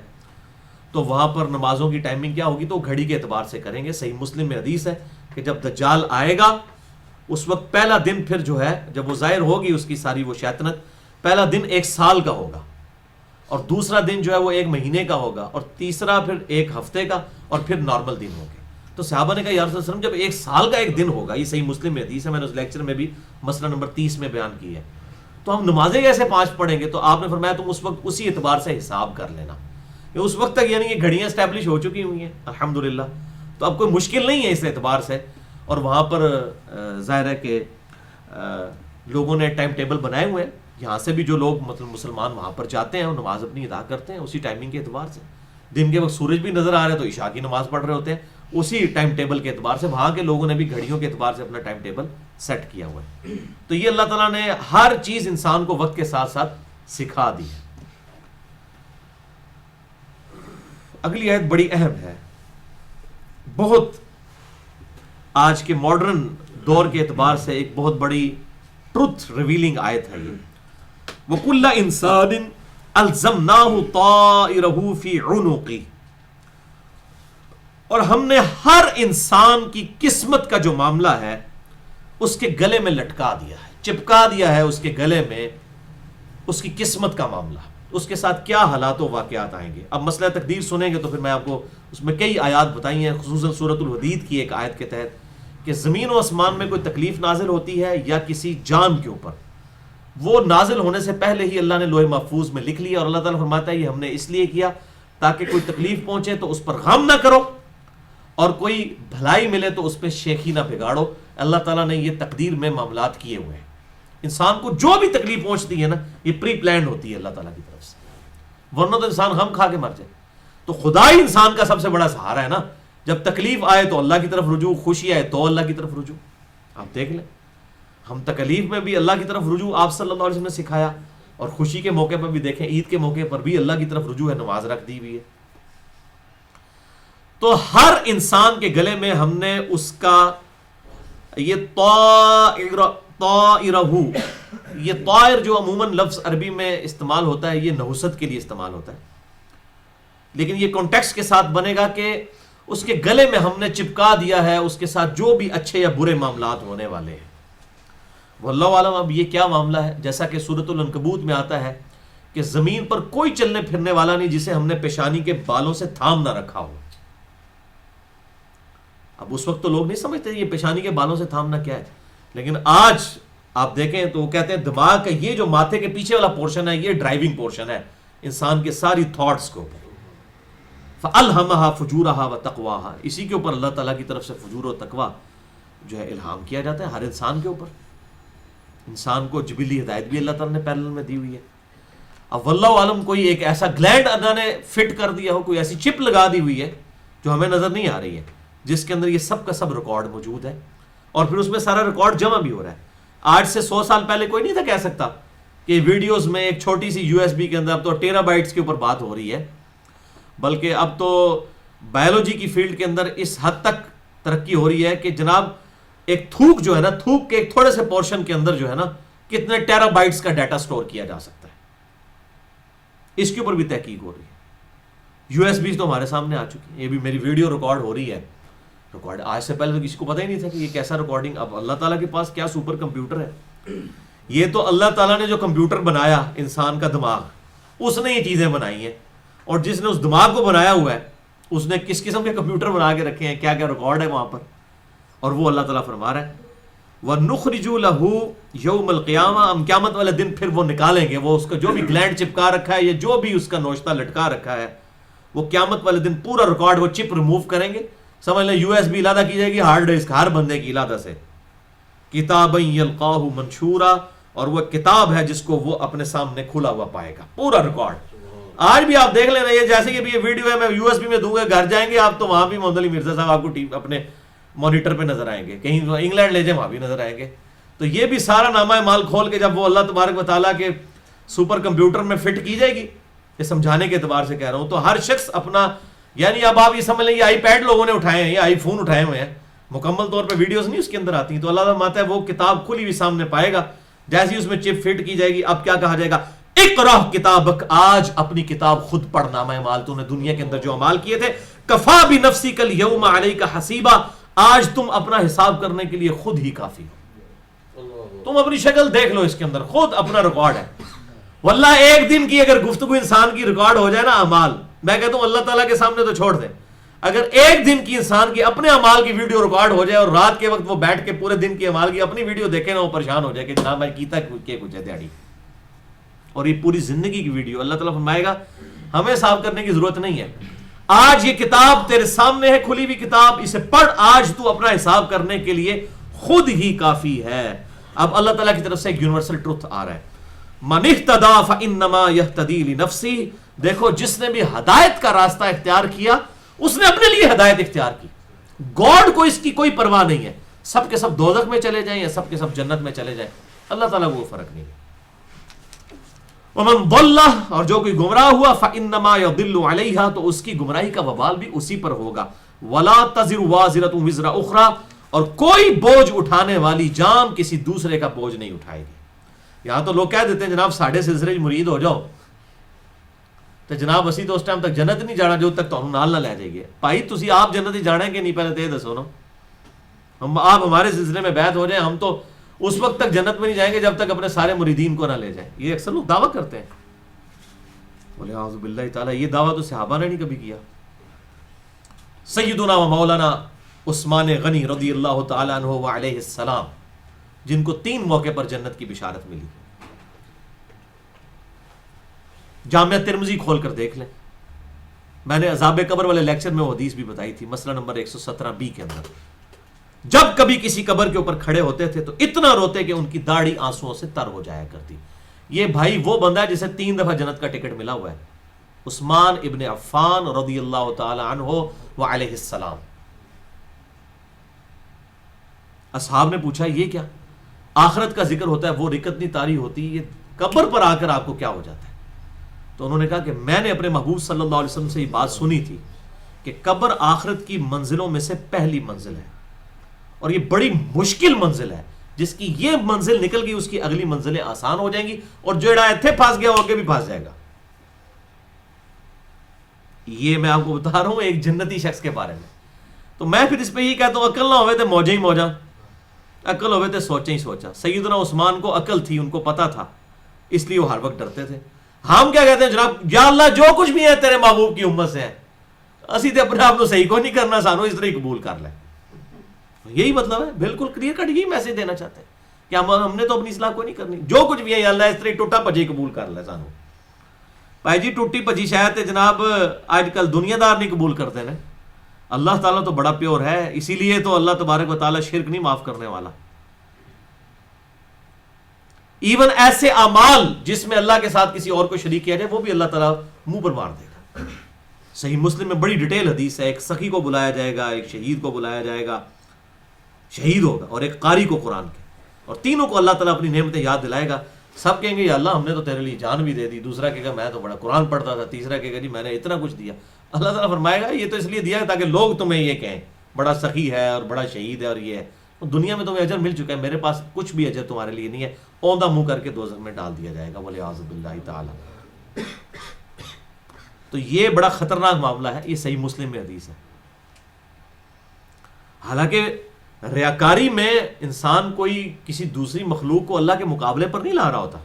[SPEAKER 1] تو وہاں پر نمازوں کی ٹائمنگ کیا ہوگی؟ تو گھڑی کے اعتبار سے کریں گے. صحیح مسلم میں حدیث ہے کہ جب دجال آئے گا اس وقت پہلا دن پھر جو ہے جب وہ ظاہر ہوگی اس کی ساری وہ شیطنت، پہلا دن 1 سال کا ہوگا، اور دوسرا دن جو ہے وہ 1 مہینے کا ہوگا، اور تیسرا پھر 1 ہفتے کا، اور پھر نارمل دن ہوگے. تو صحابہ نے کہا یا رسول اللہ صلی اللہ علیہ وسلم جب 1 سال کا ایک دن ہوگا، یہ صحیح مسلم میں حدیث ہے، میں نے اس لیکچر میں بھی مسئلہ نمبر 30 میں بیان کی ہے، تو ہم نمازیں کیسے 5 پڑھیں گے؟ تو آپ نے فرمایا تم اس وقت اسی اعتبار سے حساب کر لینا. اس وقت تک یعنی یہ گھڑیاں اسٹیبلش ہو چکی ہوئی ہیں الحمدللہ، تو اب کوئی مشکل نہیں ہے اس اعتبار سے. اور وہاں پر ظاہر ہے کہ لوگوں نے ٹائم ٹیبل بنائے ہوئے ہیں. یہاں سے بھی جو لوگ مطلب مسلمان وہاں پر جاتے ہیں وہ نماز اپنی ادا کرتے ہیں اسی ٹائمنگ کے اعتبار سے. دن کے وقت سورج بھی نظر آ رہا ہے تو عشاء کی نماز پڑھ رہے ہوتے ہیں اسی ٹائم ٹیبل کے اعتبار سے. وہاں کے لوگوں نے بھی گھڑیوں کے اعتبار سے اپنا ٹائم ٹیبل سیٹ کیا ہوا ہے. تو یہ اللہ تعالیٰ نے ہر چیز انسان کو وقت کے ساتھ ساتھ سکھا دی ہے. اگلی آیت بڑی اہم ہے، بہت آج کے ماڈرن دور کے اعتبار سے ایک بہت بڑی ٹروتھ ریویلنگ آیت ہے یہ. وَكُلَّ إِنسَانٍ أَلْزَمْنَاهُ طَائِرَهُ فِي عُنُقِهِ، اور ہم نے ہر انسان کی قسمت کا جو معاملہ ہے اس کے گلے میں لٹکا دیا ہے، چپکا دیا ہے اس کے گلے میں اس کی قسمت کا معاملہ، اس کے ساتھ کیا حالات و واقعات آئیں گے. اب مسئلہ تقدیر سنیں گے تو پھر میں آپ کو اس میں کئی آیات بتائی ہیں، خصوصاً سورۃ الحدید کی ایک آیت کے تحت کہ زمین و آسمان میں کوئی تکلیف نازل ہوتی ہے یا کسی جان کے اوپر، وہ نازل ہونے سے پہلے ہی اللہ نے لوح محفوظ میں لکھ لیا. اور اللہ تعالیٰ فرماتا ہے یہ ہم نے اس لیے کیا تاکہ کوئی تکلیف پہنچے تو اس پر غم نہ کرو، اور کوئی بھلائی ملے تو اس پہ شیخی نہ بگاڑو. اللہ تعالیٰ نے یہ تقدیر میں معاملات کیے ہوئے ہیں. انسان کو جو بھی تکلیف پہنچتی ہے نا یہ پری پلانڈ ہوتی ہے اللہ تعالیٰ کی طرف سے، ورنہ تو انسان غم کھا کے مر جائے. تو خدا ہی انسان کا سب سے بڑا سہارا ہے نا. جب تکلیف آئے تو اللہ کی طرف رجوع، خوشی آئے تو اللہ کی طرف رجوع. آپ دیکھ لیں ہم تکلیف میں بھی اللہ کی طرف رجوع آپ صلی اللہ علیہ وسلم نے سکھایا، اور خوشی کے موقع پر بھی دیکھیں عید کے موقع پر بھی اللہ کی طرف رجوع ہے، نماز رکھ دی ہوئی ہے. تو ہر انسان کے گلے میں ہم نے اس کا یہ طائرہو، یہ طائر جو عموماً لفظ عربی میں استعمال ہوتا ہے یہ نحوست کے لیے استعمال ہوتا ہے، لیکن یہ کانٹیکسٹ کے ساتھ بنے گا کہ اس کے گلے میں ہم نے چپکا دیا ہے اس کے ساتھ جو بھی اچھے یا برے معاملات ہونے والے ہیں. واللہ عالم اب یہ کیا معاملہ ہے، جیسا کہ سورۃ العنکبوت میں آتا ہے کہ زمین پر کوئی چلنے پھرنے والا نہیں جسے ہم نے پیشانی کے بالوں سے تھام نہ رکھا ہو. اب اس وقت تو لوگ نہیں سمجھتے یہ پیشانی کے بالوں سے تھامنا کیا ہے، لیکن آج آپ دیکھیں تو وہ کہتے ہیں دماغ کا یہ جو ماتھے کے پیچھے والا پورشن ہے یہ ڈرائیونگ پورشن ہے انسان کے ساری تھاٹس کو. فَأَلْهَمَهَا فُجُورَهَا وَتَقْوَاهَا، اسی کے اوپر اللہ تعالیٰ کی طرف سے فجور و تقوی جو ہے الہام کیا جاتا ہے ہر انسان کے اوپر. انسان کو جبلی ہدایت بھی اللہ تعالیٰ نے پیرلل میں دی ہوئی ہے. اب واللہ عالم کوئی ایک ایسا گلینڈ اللہ نے فٹ کر دیا ہو، کوئی ایسی چپ لگا دی ہوئی ہے جو ہمیں نظر نہیں آ رہی ہے، جس کے اندر یہ سب کا سب ریکارڈ موجود ہے، اور پھر اس میں سارا ریکارڈ جمع بھی ہو رہا ہے. آج سے 100 سال پہلے کوئی نہیں تھا کہہ سکتا کہ ویڈیوز میں ایک چھوٹی سی USB کے اندر، اب تو ٹیرا بائٹس کے اوپر بات ہو رہی ہے، بلکہ اب تو بایولوجی کی فیلڈ کے اندر اس حد تک ترقی ہو رہی ہے کہ جناب ایک تھوک جو ہے نا، تھوک کے ایک تھوڑے سے پورشن کے اندر جو ہے نا کتنے ٹیرا بائٹس کا ڈیٹا سٹور کیا جا سکتا ہے، اس کے اوپر بھی تحقیق ہو رہی ہے۔ یو ایس بیز تو ہمارے سامنے آ چکی ہے، یہ بھی میری ویڈیو ریکارڈ ہو رہی ہے، ریکارڈ آج سے پہلے تو کسی کو پتہ ہی نہیں تھا کہ یہ کیسا ریکارڈنگ، اب اللہ تعالیٰ کے پاس کیا سپر کمپیوٹر ہے۔ یہ تو اللہ تعالیٰ نے جو کمپیوٹر بنایا انسان کا دماغ، اس نے یہ چیزیں بنائی ہیں، اور جس نے اس دماغ کو بنایا ہوا ہے اس نے کس قسم کے کمپیوٹر بنا کے رکھے ہیں، کیا کیا ریکارڈ ہے وہاں پر، اور وہ اللہ تعالیٰ فرما رہا ہے وَنُخْرِجُ لَهُ يَوْمَ الْقِيَامَةِ، ہم قیامت والے دن پھر وہ نکالیں گے، وہ اس کا جو بھی گلینڈ چپکا رکھا ہے یا جو بھی اس کا نوشتہ لٹکا رکھا ہے، وہ قیامت والے دن پورا ریکارڈ وہ چپ ریموو کریں گے۔ سمجھ لیں یو ایس بی علیحدہ کی جائے گی، ہارڈ ڈسک ہر بندے کی علیحدہ سے، کتابًا یلقاہ منشورا، اور وہ کتاب ہے جس کو وہ اپنے سامنے کھلا ہوا پائے گا، پورا ریکارڈ۔ آج بھی آپ دیکھ لینا، یہ جیسے کہ یہ ویڈیو ہے میں یو ایس بی میں دوں گا، گھر جائیں گے آپ تو وہاں بھی محمد علی مرزا صاحب آپ کو اپنے مانیٹر پہ نظر آئیں گے، کہیں انگلینڈ لے جائیں وہاں بھی نظر آئیں گے۔ تو یہ بھی سارا نامہ مال کھول کے جب وہ اللہ تبارک و تعالیٰ کے سپر کمپیوٹر میں فٹ کی جائے گی، یہ سمجھانے کے اعتبار سے کہہ رہا ہوں، تو ہر شخص اپنا، یعنی اب آپ یہ سمجھ لیں یہ آئی پیڈ لوگوں نے اٹھائے ہیں، یہ آئی فون اٹھائے ہوئے ہیں، مکمل طور پہ ویڈیوز نہیں اس کے اندر آتی ہیں، تو اللہ تعالیٰ ماتا ہے وہ کتاب کھلی ہوئی سامنے پائے گا، جیسے ہی اس میں چپ فٹ کی جائے گی، اب کیا کہا جائے گا، اقرأ کتابک، آج اپنی کتاب خود پڑھ، نامہ اعمال تو نے دنیا کے اندر جو اعمال کیے تھے، کفا بنفسک اليوم علیک حسیبا، آج تم اپنا حساب کرنے کے لیے خود ہی کافی ہو، تم اپنی شکل دیکھ لو، اس کے اندر خود اپنا ریکارڈ ہے۔ واللہ ایک دن کی اگر گفتگو انسان کی ریکارڈ ہو جائے نا اعمال، میں کہتا ہوں اللہ تعالیٰ کے سامنے تو چھوڑ دیں، اگر ایک دن کی انسان کی اپنے اعمال کی ویڈیو ریکارڈ ہو جائے اور رات کے وقت وہ بیٹھ کے پورے دن کی اعمال کی اپنی ویڈیو دیکھے نا، وہ پریشان ہو جائے کہ جناب میں کیتا کہ کچھ ہے دیہڑی، اور یہ پوری زندگی کی ویڈیو اللہ تعالیٰ فرمائے گا ہمیں حساب کرنے کی ضرورت نہیں ہے، آج یہ کتاب تیرے سامنے ہے، کھلی ہوئی کتاب، اسے پڑھ، آج تو اپنا حساب کرنے کے لیے خود ہی کافی ہے۔ اب اللہ تعالیٰ کی طرف سے ایک یونیورسل ٹروتھ آ رہا ہے، من اہتدی فانما یہتدی لنفسہ، دیکھو جس نے بھی ہدایت کا راستہ اختیار کیا اس نے اپنے لیے ہدایت اختیار کی، گاڈ کو اس کی کوئی پرواہ نہیں ہے، سب کے سب دوزخ میں چلے جائیں یا سب کے سب جنت میں چلے جائیں، اللہ تعالیٰ کو وہ فرق نہیں ہے۔ ومن ضل، اور جو کوئی گمراہ ہوا، فانما یضل علیہا، تو اس کی گمراہی کا وبال بھی اسی پر ہوگا، ولا تزر وازرۃ وزر اخری، اور کوئی بوجھ اٹھانے والی جان کسی دوسرے کا بوجھ نہیں اٹھائے گی۔ یہاں تو لوگ کہہ دیتے ہیں جناب ساڈے سلسلے مرید ہو جاؤ تو جناب اسی تو اس ٹائم تک جنت نہیں جانا جو تک تمہیں نال نہ لے جائے گے۔ بھائی تسی آپ جنت ہی جانا ہے کہ نہیں، پہلے تو یہ دسو نا، ہم آپ ہمارے سلسلے میں بیعت ہو جائیں، ہم تو اس وقت تک جنت میں نہیں جائیں گے جب تک اپنے سارے مریدین کو نہ لے جائیں۔ یہ اکثر لوگ دعویٰ کرتے ہیں، بولے اعوذ باللہ تعالیٰ، یہ دعویٰ تو صحابہ نے نہیں کبھی کیا۔ سیدنا و مولانا عثمان غنی رضی اللہ تعالیٰ عنہ وعلیہ السلام، جن کو 3 موقع پر جنت کی بشارت ملی، جامعہ ترمذی کھول کر دیکھ لیں، میں نے عذاب قبر والے لیکچر میں وہ حدیث بھی بتائی تھی، مسئلہ نمبر 117B کے اندر، جب کبھی کسی قبر کے اوپر کھڑے ہوتے تھے تو اتنا روتے کہ ان کی داڑھی آنسوؤں سے تر ہو جایا کرتی۔ یہ بھائی وہ بندہ ہے جسے 3 دفعہ جنت کا ٹکٹ ملا ہوا ہے، عثمان ابن عفان رضی اللہ تعالی عنہ وعلیہ السلام۔ اصحاب نے پوچھا یہ کیا؟ آخرت کا ذکر ہوتا ہے، وہ رکت نہیں تاری ہوتی، یہ قبر پر آ کر آپ کو کیا ہو جاتا ہے؟ تو انہوں نے کہا کہ میں نے اپنے محبوب صلی اللہ علیہ وسلم سے یہ بات سنی تھی کہ قبر آخرت کی منزلوں میں سے پہلی منزل ہے، اور یہ بڑی مشکل منزل ہے، جس کی یہ منزل نکل گئی اس کی اگلی منزلیں آسان ہو جائیں گی، اور جو ایتھے پھنس گیا وہ آگے بھی پھنس جائے گا۔ یہ میں آپ کو بتا رہا ہوں ایک جنتی شخص کے بارے میں۔ تو میں پھر اس پہ یہ کہتا ہوں عقل نہ ہوئے تو موجہ ہی موجہ، عقل ہوئے تو سوچا ہی سوچا۔ سیدنا عثمان کو عقل تھی، ان کو پتا تھا، اس لیے وہ ہر وقت ڈرتے تھے۔ ہم کیا کہتے ہیں جناب، یا اللہ جو کچھ بھی ہے تیرے محبوب کی امت سے ہے، اسی تے اپنے آپ کو صحیح کو نہیں کرنا، سانو اس طرح ہی قبول کر لیں۔ یہی مطلب ہے، بالکل کلیئر کٹ یہی میسج دینا چاہتے ہیں کہ ہم نے تو اپنی اصلاح کو نہیں کرنی، جو کچھ بھی ہے یا اللہ اس طرح ٹوٹا پجے قبول کر لے سانو۔ بھائی جی ٹوٹی پجی شاید جناب آج کل دنیا دار نہیں قبول کرتے نا، اللہ تعالیٰ تو بڑا پیور ہے، اسی لیے تو اللہ تبارک و تعالیٰ شرک نہیں معاف کرنے والا۔ ایون ایسے اعمال جس میں اللہ کے ساتھ کسی اور کو شریک کیا جائے وہ بھی اللہ تعالیٰ منہ پر مار دے گا۔ صحیح مسلم میں بڑی ڈیٹیل حدیث ہے، ایک سخی کو بلایا جائے گا، ایک شہید کو بلایا جائے گا، شہید ہوگا، اور ایک قاری کو قرآن کے، اور تینوں کو اللہ تعالیٰ اپنی نعمتیں یاد دلائے گا۔ سب کہیں گے یا اللہ ہم نے تو تیرے لیے جان بھی دے دی، دوسرا کہے گا میں تو بڑا قرآن پڑھتا تھا، تیسرا کہے گا جی میں نے اتنا کچھ دیا، اللہ تعالیٰ فرمائے گا یہ تو اس لیے دیا ہے تاکہ لوگ تمہیں یہ کہیں بڑا سخی ہے اور بڑا شہید ہے اور یہ ہے. دنیا میں تمہیں اجر مل چکا ہے, میرے پاس کچھ بھی اجر تمہارے لیے نہیں ہے, اوندا منہ کر کے دوزخ میں ڈال دیا جائے گا والعیاذ باللہ تعالی. تو یہ بڑا خطرناک معاملہ ہے, یہ صحیح مسلم میں حدیث ہے. حالانکہ ریاکاری میں انسان کوئی کسی دوسری مخلوق کو اللہ کے مقابلے پر نہیں لا رہا ہوتا,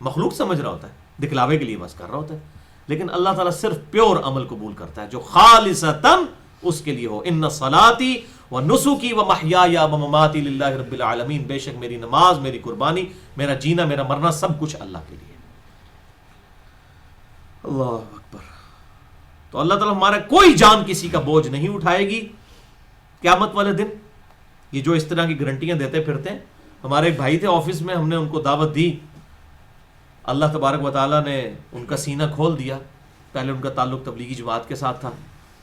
[SPEAKER 1] مخلوق سمجھ رہا ہوتا ہے, دکھلاوے کے لیے بس کر رہا ہوتا ہے. لیکن اللہ تعالیٰ صرف پیور عمل قبول کرتا ہے جو خالصتاً اس کے لیے ہو. ان صلاتی و نسکی و محیای و مماتی للہ رب العالمین, بے شک میری نماز, میری قربانی, میرا جینا, میرا مرنا سب کچھ اللہ کے لیے. اللہ اکبر. تو اللہ تعالیٰ ہمارا کوئی جان کسی کا بوجھ نہیں اٹھائے گی قیامت والے دن. یہ جو اس طرح کی گارنٹیاں دیتے پھرتے ہیں, ہمارے ایک بھائی تھے آفس میں, ہم نے ان کو دعوت دی, اللہ تبارک و تعالیٰ نے ان کا سینہ کھول دیا. پہلے ان کا تعلق تبلیغی جماعت کے ساتھ تھا,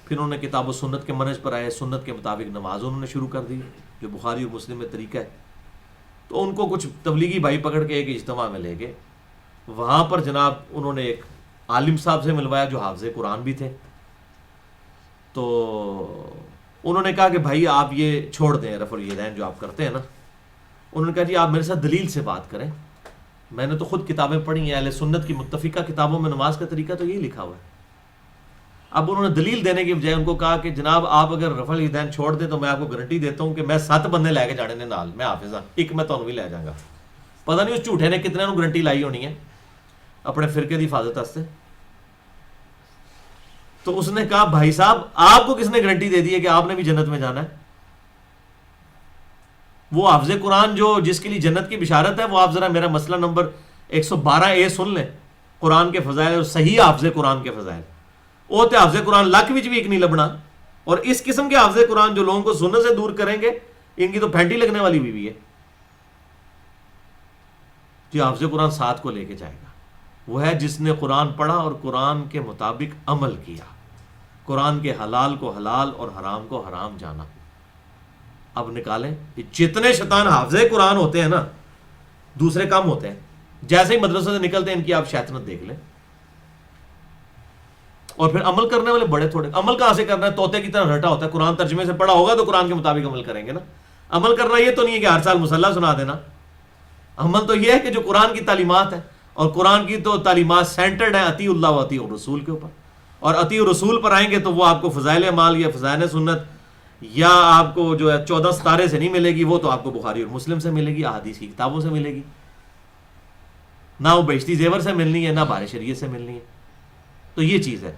[SPEAKER 1] پھر انہوں نے کتاب و سنت کے منہج پر آئے, سنت کے مطابق نماز انہوں نے شروع کر دی جو بخاری اور مسلم میں طریقہ ہے. تو ان کو کچھ تبلیغی بھائی پکڑ کے ایک اجتماع میں لے گئے. وہاں پر جناب انہوں نے ایک عالم صاحب سے ملوایا جو حافظ قرآن بھی تھے. تو انہوں نے کہا کہ بھائی آپ یہ چھوڑ دیں رفع الیدین جو آپ کرتے ہیں نا. انہوں نے کہا جی آپ میرے ساتھ دلیل سے بات کریں, میں نے تو خود کتابیں پڑھی ہیں, اہل سنت کی متفقہ کتابوں میں نماز کا طریقہ تو یہی لکھا ہوا ہے. اب انہوں نے دلیل دینے کی بجائے ان کو کہا کہ جناب آپ اگر رفع الیدین چھوڑ دیں تو میں آپ کو گارنٹی دیتا ہوں کہ میں 7 بندے لے کے جانے نے نال, میں حافظ ہاں, ایک میں تمہیں بھی لے جاؤں گا. پتہ نہیں اس جھوٹے نے کتنے نو گارنٹی لائی ہونی ہے اپنے فرقے کی حفاظت واسطے. تو اس نے کہا بھائی صاحب آپ کو کس نے گارنٹی دے دی ہے کہ آپ نے بھی جنت میں جانا ہے؟ وہ حافظ قرآن جو جس کے لیے جنت کی بشارت ہے, وہ آپ ذرا میرا مسئلہ نمبر 112A سن لیں, قرآن کے فضائل اور صحیح حافظ قرآن کے فضائل. وہ تو حافظ قرآن لکھ بھی ایک نہیں لبنا, اور اس قسم کے حافظ قرآن جو لوگوں کو سننے سے دور کریں گے ان کی تو پھینٹی لگنے والی بھی ہے. جو حافظ قرآن ساتھ کو لے کے جائے گا وہ ہے جس نے قرآن پڑھا اور قرآن کے مطابق عمل کیا, قرآن کے حلال کو حلال اور حرام کو حرام جانا. اب نکالیں جتنے شیطان حافظ قرآن ہوتے ہیں نا, دوسرے کام ہوتے ہیں, جیسے ہی مدرسے سے نکلتے ہیں ان کی آپ شیطنت دیکھ لیں. اور پھر عمل کرنے والے بڑے تھوڑے. عمل کہاں سے کرنا ہے؟ طوطے کی طرح رٹا ہوتا ہے. قرآن ترجمے سے پڑھا ہوگا تو قرآن کے مطابق عمل کریں گے نا. عمل کرنا یہ تو نہیں ہے کہ ہر سال مصلی سنا دینا. عمل تو یہ ہے کہ جو قرآن کی تعلیمات ہے, اور قرآن کی تو تعلیمات سینٹرڈ ہیں اطیع اللہ و اطیع الرسول کے اوپر, اور اطیع الرسول پر آئیں گے تو وہ آپ کو فضائل اعمال یا فضائل سنت یا آپ کو جو ہے 14 ستارے سے نہیں ملے گی, وہ تو آپ کو بخاری اور مسلم سے ملے گی, احادیث کی کتابوں سے ملے گی. نہ وہ بہشتی زیور سے ملنی ہے, نہ بار شریعت سے ملنی ہے. تو یہ چیز ہے.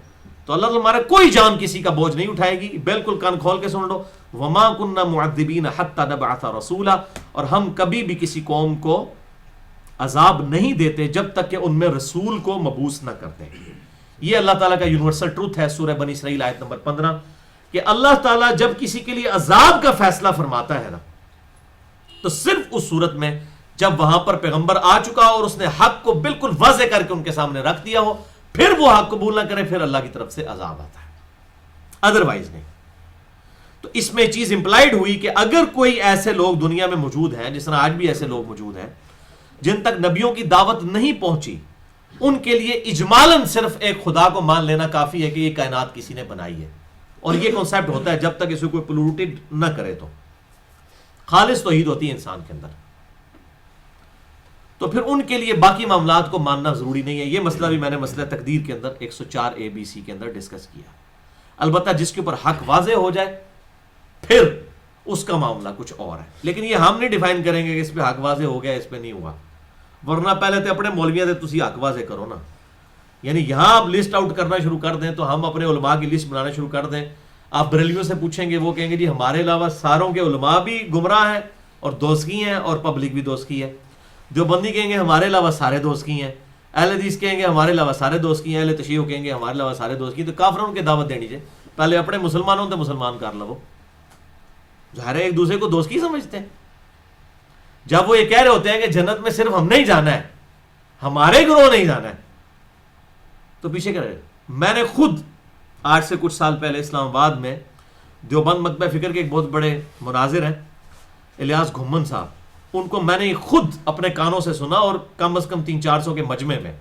[SPEAKER 1] تو اللہ ہمارا کوئی جان کسی کا بوجھ نہیں اٹھائے گی. بالکل کان کھول کے سن لو, وما كنا معذبین حتى نبعث رسولا, اور ہم کبھی بھی کسی قوم کو عذاب نہیں دیتے جب تک کہ ان میں رسول کو مبعوث نہ کرتے. یہ اللہ تعالیٰ کا یونیورسل ٹروتھ ہے. سورہ بنی اسرائیل آیت نمبر 15 کہ اللہ تعالیٰ جب کسی کے لیے عذاب کا فیصلہ فرماتا ہے نا, تو صرف اس صورت میں جب وہاں پر پیغمبر آ چکا ہو اور اس نے حق کو بالکل واضح کر کے ان کے سامنے رکھ دیا ہو, پھر وہ حق قبول نہ کرے, پھر اللہ کی طرف سے عذاب آتا ہے, ادروائز نہیں. تو اس میں چیز امپلائڈ ہوئی کہ اگر کوئی ایسے لوگ دنیا میں موجود ہیں, جس طرح آج بھی ایسے لوگ موجود ہیں جن تک نبیوں کی دعوت نہیں پہنچی, ان کے لیے اجمالاً صرف ایک خدا کو مان لینا کافی ہے کہ یہ کائنات کسی نے بنائی ہے. اور یہ کنسیپٹ ہوتا ہے جب تک اسے کوئی پولوٹیڈ نہ کرے, تو خالص توحید ہوتی ہے انسان کے اندر. تو پھر ان کے لیے باقی معاملات کو ماننا ضروری نہیں ہے. یہ مسئلہ بھی میں نے مسئلہ تقدیر کے اندر 104ABC کے اندر ڈسکس کیا. البتہ جس کے اوپر حق واضح ہو جائے پھر اس کا معاملہ کچھ اور ہے. لیکن یہ ہم نہیں ڈیفائن کریں گے کہ اس پہ حق واضح ہو گیا, اس پہ نہیں ہوا. ورنہ پہلے تو اپنے مولویوں سے تسی حق واضح کرو نا. یعنی یہاں آپ لسٹ آؤٹ کرنا شروع کر دیں تو ہم اپنے علماء کی لسٹ بنانا شروع کر دیں. آپ بریلویوں سے پوچھیں گے, وہ کہیں گے جی ہمارے علاوہ ساروں کے علماء بھی گمراہ ہیں اور دوزخی ہیں, اور پبلک بھی دوزخی ہے. دیوبندی کہیں گے ہمارے علاوہ سارے دوزخی ہیں, اہل حدیث کہیں گے ہمارے علاوہ سارے دوزخی ہیں, اہل تشیع کہیں گے ہمارے علاوہ سارے دوزخی ہیں. تو کافروں کے دعوت دینی چاہیے. پہلے اپنے مسلمانوں سے مسلمان کر لو. ظاہر ہے ایک دوسرے کو دوزخی سمجھتے ہیں. جب وہ یہ کہہ رہے ہوتے ہیں کہ جنت میں صرف ہم نہیں جانا ہے, ہمارے گروہ نہیں جانا ہے, تو پیچھے کر رہے. میں نے خود آج سے کچھ سال پہلے اسلام آباد میں دیوبند مکتبہ فکر کے ایک بہت بڑے مناظر ہیں الیاس گھمن صاحب, ان کو میں نے خود اپنے کانوں سے سنا, اور کم از کم 300-400 کے مجمع میں.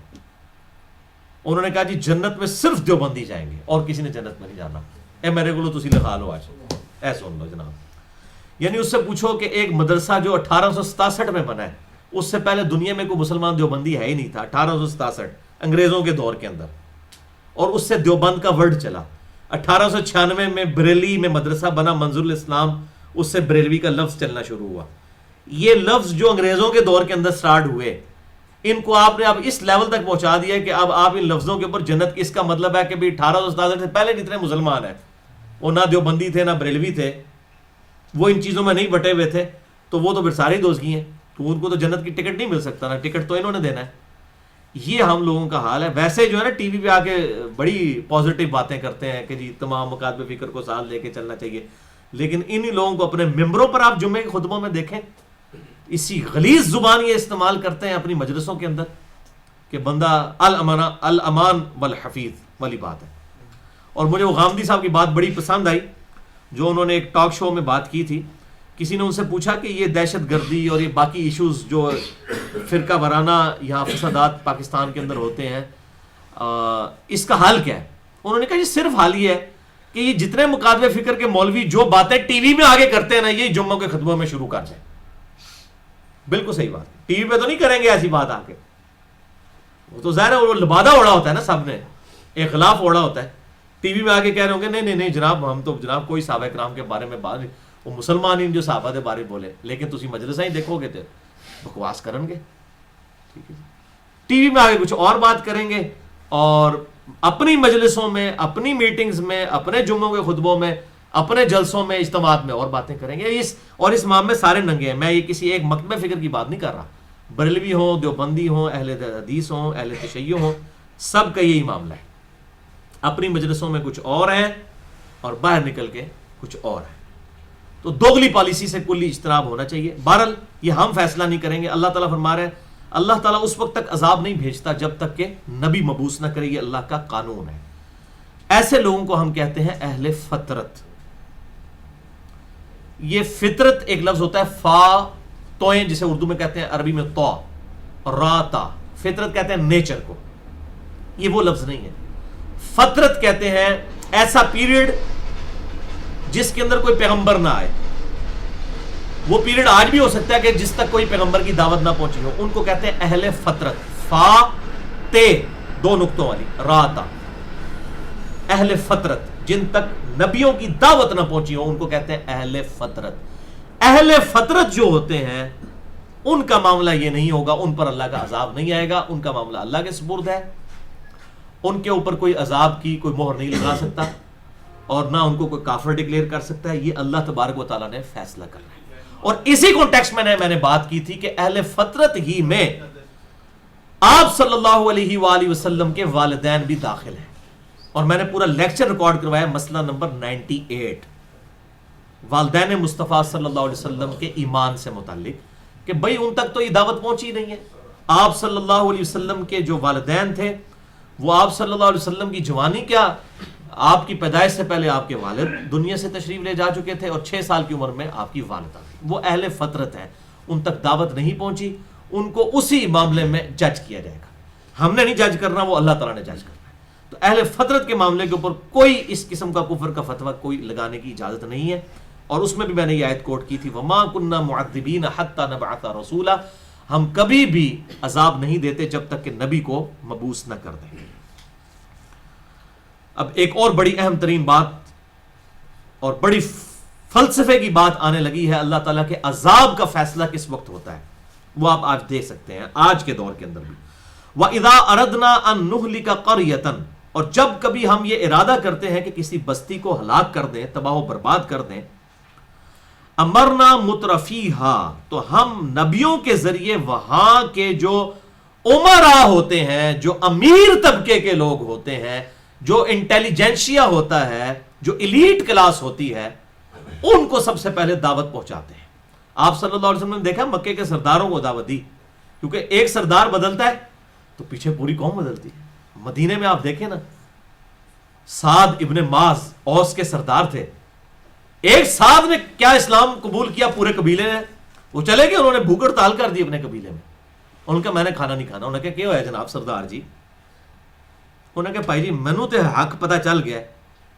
[SPEAKER 1] انہوں نے کہا جی جنت میں صرف دیوبندی جائیں گے اور کسی نے جنت میں نہیں جانا. اے میرے کو تسی لکھا لو آج, اے سن لو جناب. یعنی اس سے پوچھو کہ ایک مدرسہ جو 1867 میں بنا ہے, اس سے پہلے دنیا میں کوئی مسلمان دیوبندی ہے ہی نہیں تھا. 1867 انگریزوں کے دور کے اندر, اور اس سے دیوبند کا ورڈ چلا. 1896 میں بریلی میں مدرسہ بنا منظور الاسلام, اس سے بریلوی کا لفظ چلنا شروع ہوا. یہ لفظ جو انگریزوں کے دور کے اندر سٹارٹ ہوئے, ان کو آپ نے اب اس لیول تک پہنچا دیا کہ اب آپ ان لفظوں کے اوپر جنت کی, اس کا مطلب ہے کہ 1867 سے پہلے جتنے مسلمان ہیں وہ نہ دیوبندی تھے نہ بریلوی تھے, وہ ان چیزوں میں نہیں بٹے ہوئے تھے, تو وہ تو پھر ساری دوزگی ہیں, تو ان کو تو جنت کی ٹکٹ نہیں مل سکتا نا, ٹکٹ تو انہوں نے دینا ہے. یہ ہم لوگوں کا حال ہے. ویسے جو ہے نا ٹی وی پہ آ کے بڑی پازیٹیو باتیں کرتے ہیں کہ جی تمام مکاتب فکر کو ساتھ لے کے چلنا چاہیے, لیکن انہی لوگوں کو اپنے ممبروں پر آپ جمعے کے خطبوں میں دیکھیں, اسی غلیظ زبان یہ استعمال کرتے ہیں اپنی مجلسوں کے اندر کہ بندہ الامان والحفیظ والی بات ہے. اور مجھے وہ غامدی صاحب کی بات بڑی پسند آئی, جو انہوں نے ایک ٹاک شو میں بات کی تھی. کسی نے ان سے پوچھا کہ یہ دہشت گردی اور یہ باقی ایشوز جو فرقہ وارانہ یہاں فسادات پاکستان کے اندر ہوتے ہیں, اس کا حل کیا ہے؟ انہوں نے کہا یہ صرف حل یہ ہے کہ یہ جتنے مکاتبے فکر کے مولوی جو باتیں ٹی وی میں آگے کرتے ہیں نا, یہ جمعوں کے خطبوں میں شروع کر جائیں. بالکل صحیح بات. ٹی وی پہ تو نہیں کریں گے ایسی بات آ کے, وہ تو ظاہر ہے وہ لبادہ اوڑا ہوتا ہے نا, سب نے ایک غلاف اوڑا ہوتا ہے. ٹی وی میں آگے کہہ رہے ہوں گے نہیں نہیں نہیں جناب, ہم تو جناب کوئی صحابہ کرام کے بارے میں بات نہیں, وہ مسلمان ہی جو صحابہ کے بارے بولے, لیکن تسی مجلسیں ہی دیکھو گے تو بکواس کریں گے. ٹھیک ہے, ٹی وی میں آگے کچھ اور بات کریں گے, اور اپنی مجلسوں میں, اپنی میٹنگز میں, اپنے جمعوں کے خطبوں میں, اپنے جلسوں میں, اجتماعات میں اور باتیں کریں گے. اور اس معاملے میں سارے ننگے ہیں. میں یہ کسی ایک مکتبہ فکر کی بات نہیں کر رہا, بریلوی ہوں, دیوبندی ہوں, اہل حدیث ہوں, اہل تشیع ہوں, سب کا یہی معاملہ ہے. اپنی مجلسوں میں کچھ اور ہیں اور باہر نکل کے کچھ اور ہیں. تو دوغلی پالیسی سے کلی اجتناب ہونا چاہیے. بہرحال یہ ہم فیصلہ نہیں کریں گے. اللہ تعالیٰ فرما رہے ہیں اللہ تعالیٰ اس وقت تک عذاب نہیں بھیجتا جب تک کہ نبی مبعوث نہ کرے, یہ اللہ کا قانون ہے. ایسے لوگوں کو ہم کہتے ہیں اہل فطرت. یہ فطرت ایک لفظ ہوتا ہے فا توئیں, جسے اردو میں کہتے ہیں عربی میں تو, را تا. فطرت کہتے ہیں نیچر کو, یہ وہ لفظ نہیں ہے. فطرت کہتے ہیں ایسا پیریڈ جس کے اندر کوئی پیغمبر نہ آئے. وہ پیریڈ آج بھی ہو سکتا ہے کہ جس تک کوئی پیغمبر کی دعوت نہ پہنچی ہو, ان کو کہتے ہیں اہل فطرت. فا تے دو نقطوں والی, را تا. اہل فطرت جن تک نبیوں کی دعوت نہ پہنچی ہو ان کو کہتے ہیں اہل فطرت. اہل فطرت جو ہوتے ہیں ان کا معاملہ یہ نہیں ہوگا, ان پر اللہ کا عذاب نہیں آئے گا, ان کا معاملہ اللہ کے سپرد ہے. ان کے اوپر کوئی عذاب کی کوئی مہر نہیں لگا سکتا, اور نہ ان کو کوئی کافر ڈکلیئر کر سکتا ہے. یہ اللہ تبارک و تعالیٰ نے فیصلہ کرنا ہے. اور اسی کانٹیکسٹ میں نے بات کی تھی کہ اہل فطرت ہی میں آپ صلی اللہ علیہ وآلہ وسلم کے والدین بھی داخل ہیں. اور میں نے پورا لیکچر ریکارڈ کروایا, مسئلہ نمبر 98, والدین مصطفیٰ صلی اللہ علیہ وسلم کے ایمان سے متعلق, کہ بھئی ان تک تو یہ دعوت پہنچی نہیں ہے. آپ صلی اللہ علیہ وسلم کے جو والدین تھے وہ آپ صلی اللہ علیہ وسلم کی جوانی, کیا آپ کی پیدائش سے پہلے آپ کے والد دنیا سے تشریف لے جا چکے تھے, اور 6 سال کی عمر میں آپ کی والدہ تھی. وہ اہل فطرت ہیں, ان تک دعوت نہیں پہنچی, ان کو اسی معاملے میں جج کیا جائے گا. ہم نے نہیں جج کرنا, وہ اللہ تعالیٰ نے جج کرنا ہے. تو اہل فطرت کے معاملے کے اوپر کوئی اس قسم کا کفر کا فتویٰ کوئی لگانے کی اجازت نہیں ہے. اور اس میں بھی میں نے یہ آیت کوٹ کی تھی, وَمَا كُنَّا مُعَذِّبِينَ حَتَّى نَبْعَثَ رَسُولًا, ہم کبھی بھی عذاب نہیں دیتے جب تک کہ نبی کو مبعوث نہ کر دیں. اب ایک اور بڑی اہم ترین بات اور بڑی فلسفے کی بات آنے لگی ہے. اللہ تعالیٰ کے عذاب کا فیصلہ کس وقت ہوتا ہے وہ آپ آج دیکھ سکتے ہیں, آج کے دور کے اندر بھی. وَإِذَا أَرَدْنَا أَن نُهْلِكَ قَرْيَةً, اور جب کبھی ہم یہ ارادہ کرتے ہیں کہ کسی بستی کو ہلاک کر دیں, تباہ و برباد کر دیں, امرنا مترفیہا, تو ہم نبیوں کے ذریعے وہاں کے جو امراء ہوتے ہیں, جو امیر طبقے کے لوگ ہوتے ہیں, جو انٹیلیجنشیا ہوتا ہے, جو ایلیٹ کلاس ہوتی ہے, ان کو سب سے پہلے دعوت پہنچاتے ہیں. آپ صلی اللہ علیہ وسلم نے دیکھا مکے کے سرداروں کو دعوت دی, کیونکہ ایک سردار بدلتا ہے تو پیچھے پوری قوم بدلتی ہے. مدینے میں آپ دیکھیں نا, سعد ابن معاذ اوس کے سردار تھے, ایک سعد نے کیا اسلام قبول کیا پورے قبیلے نے, وہ چلے گئے, انہوں نے بھوک ہڑتال کر دی اپنے قبیلے میں. ان کا میں نے کھانا نہیں کھانا. انہوں نے کہا کیا ہوا ہے جناب سردار جی, انہوں نے کہا بھائی جی مینوں تے حق پتہ چل گیا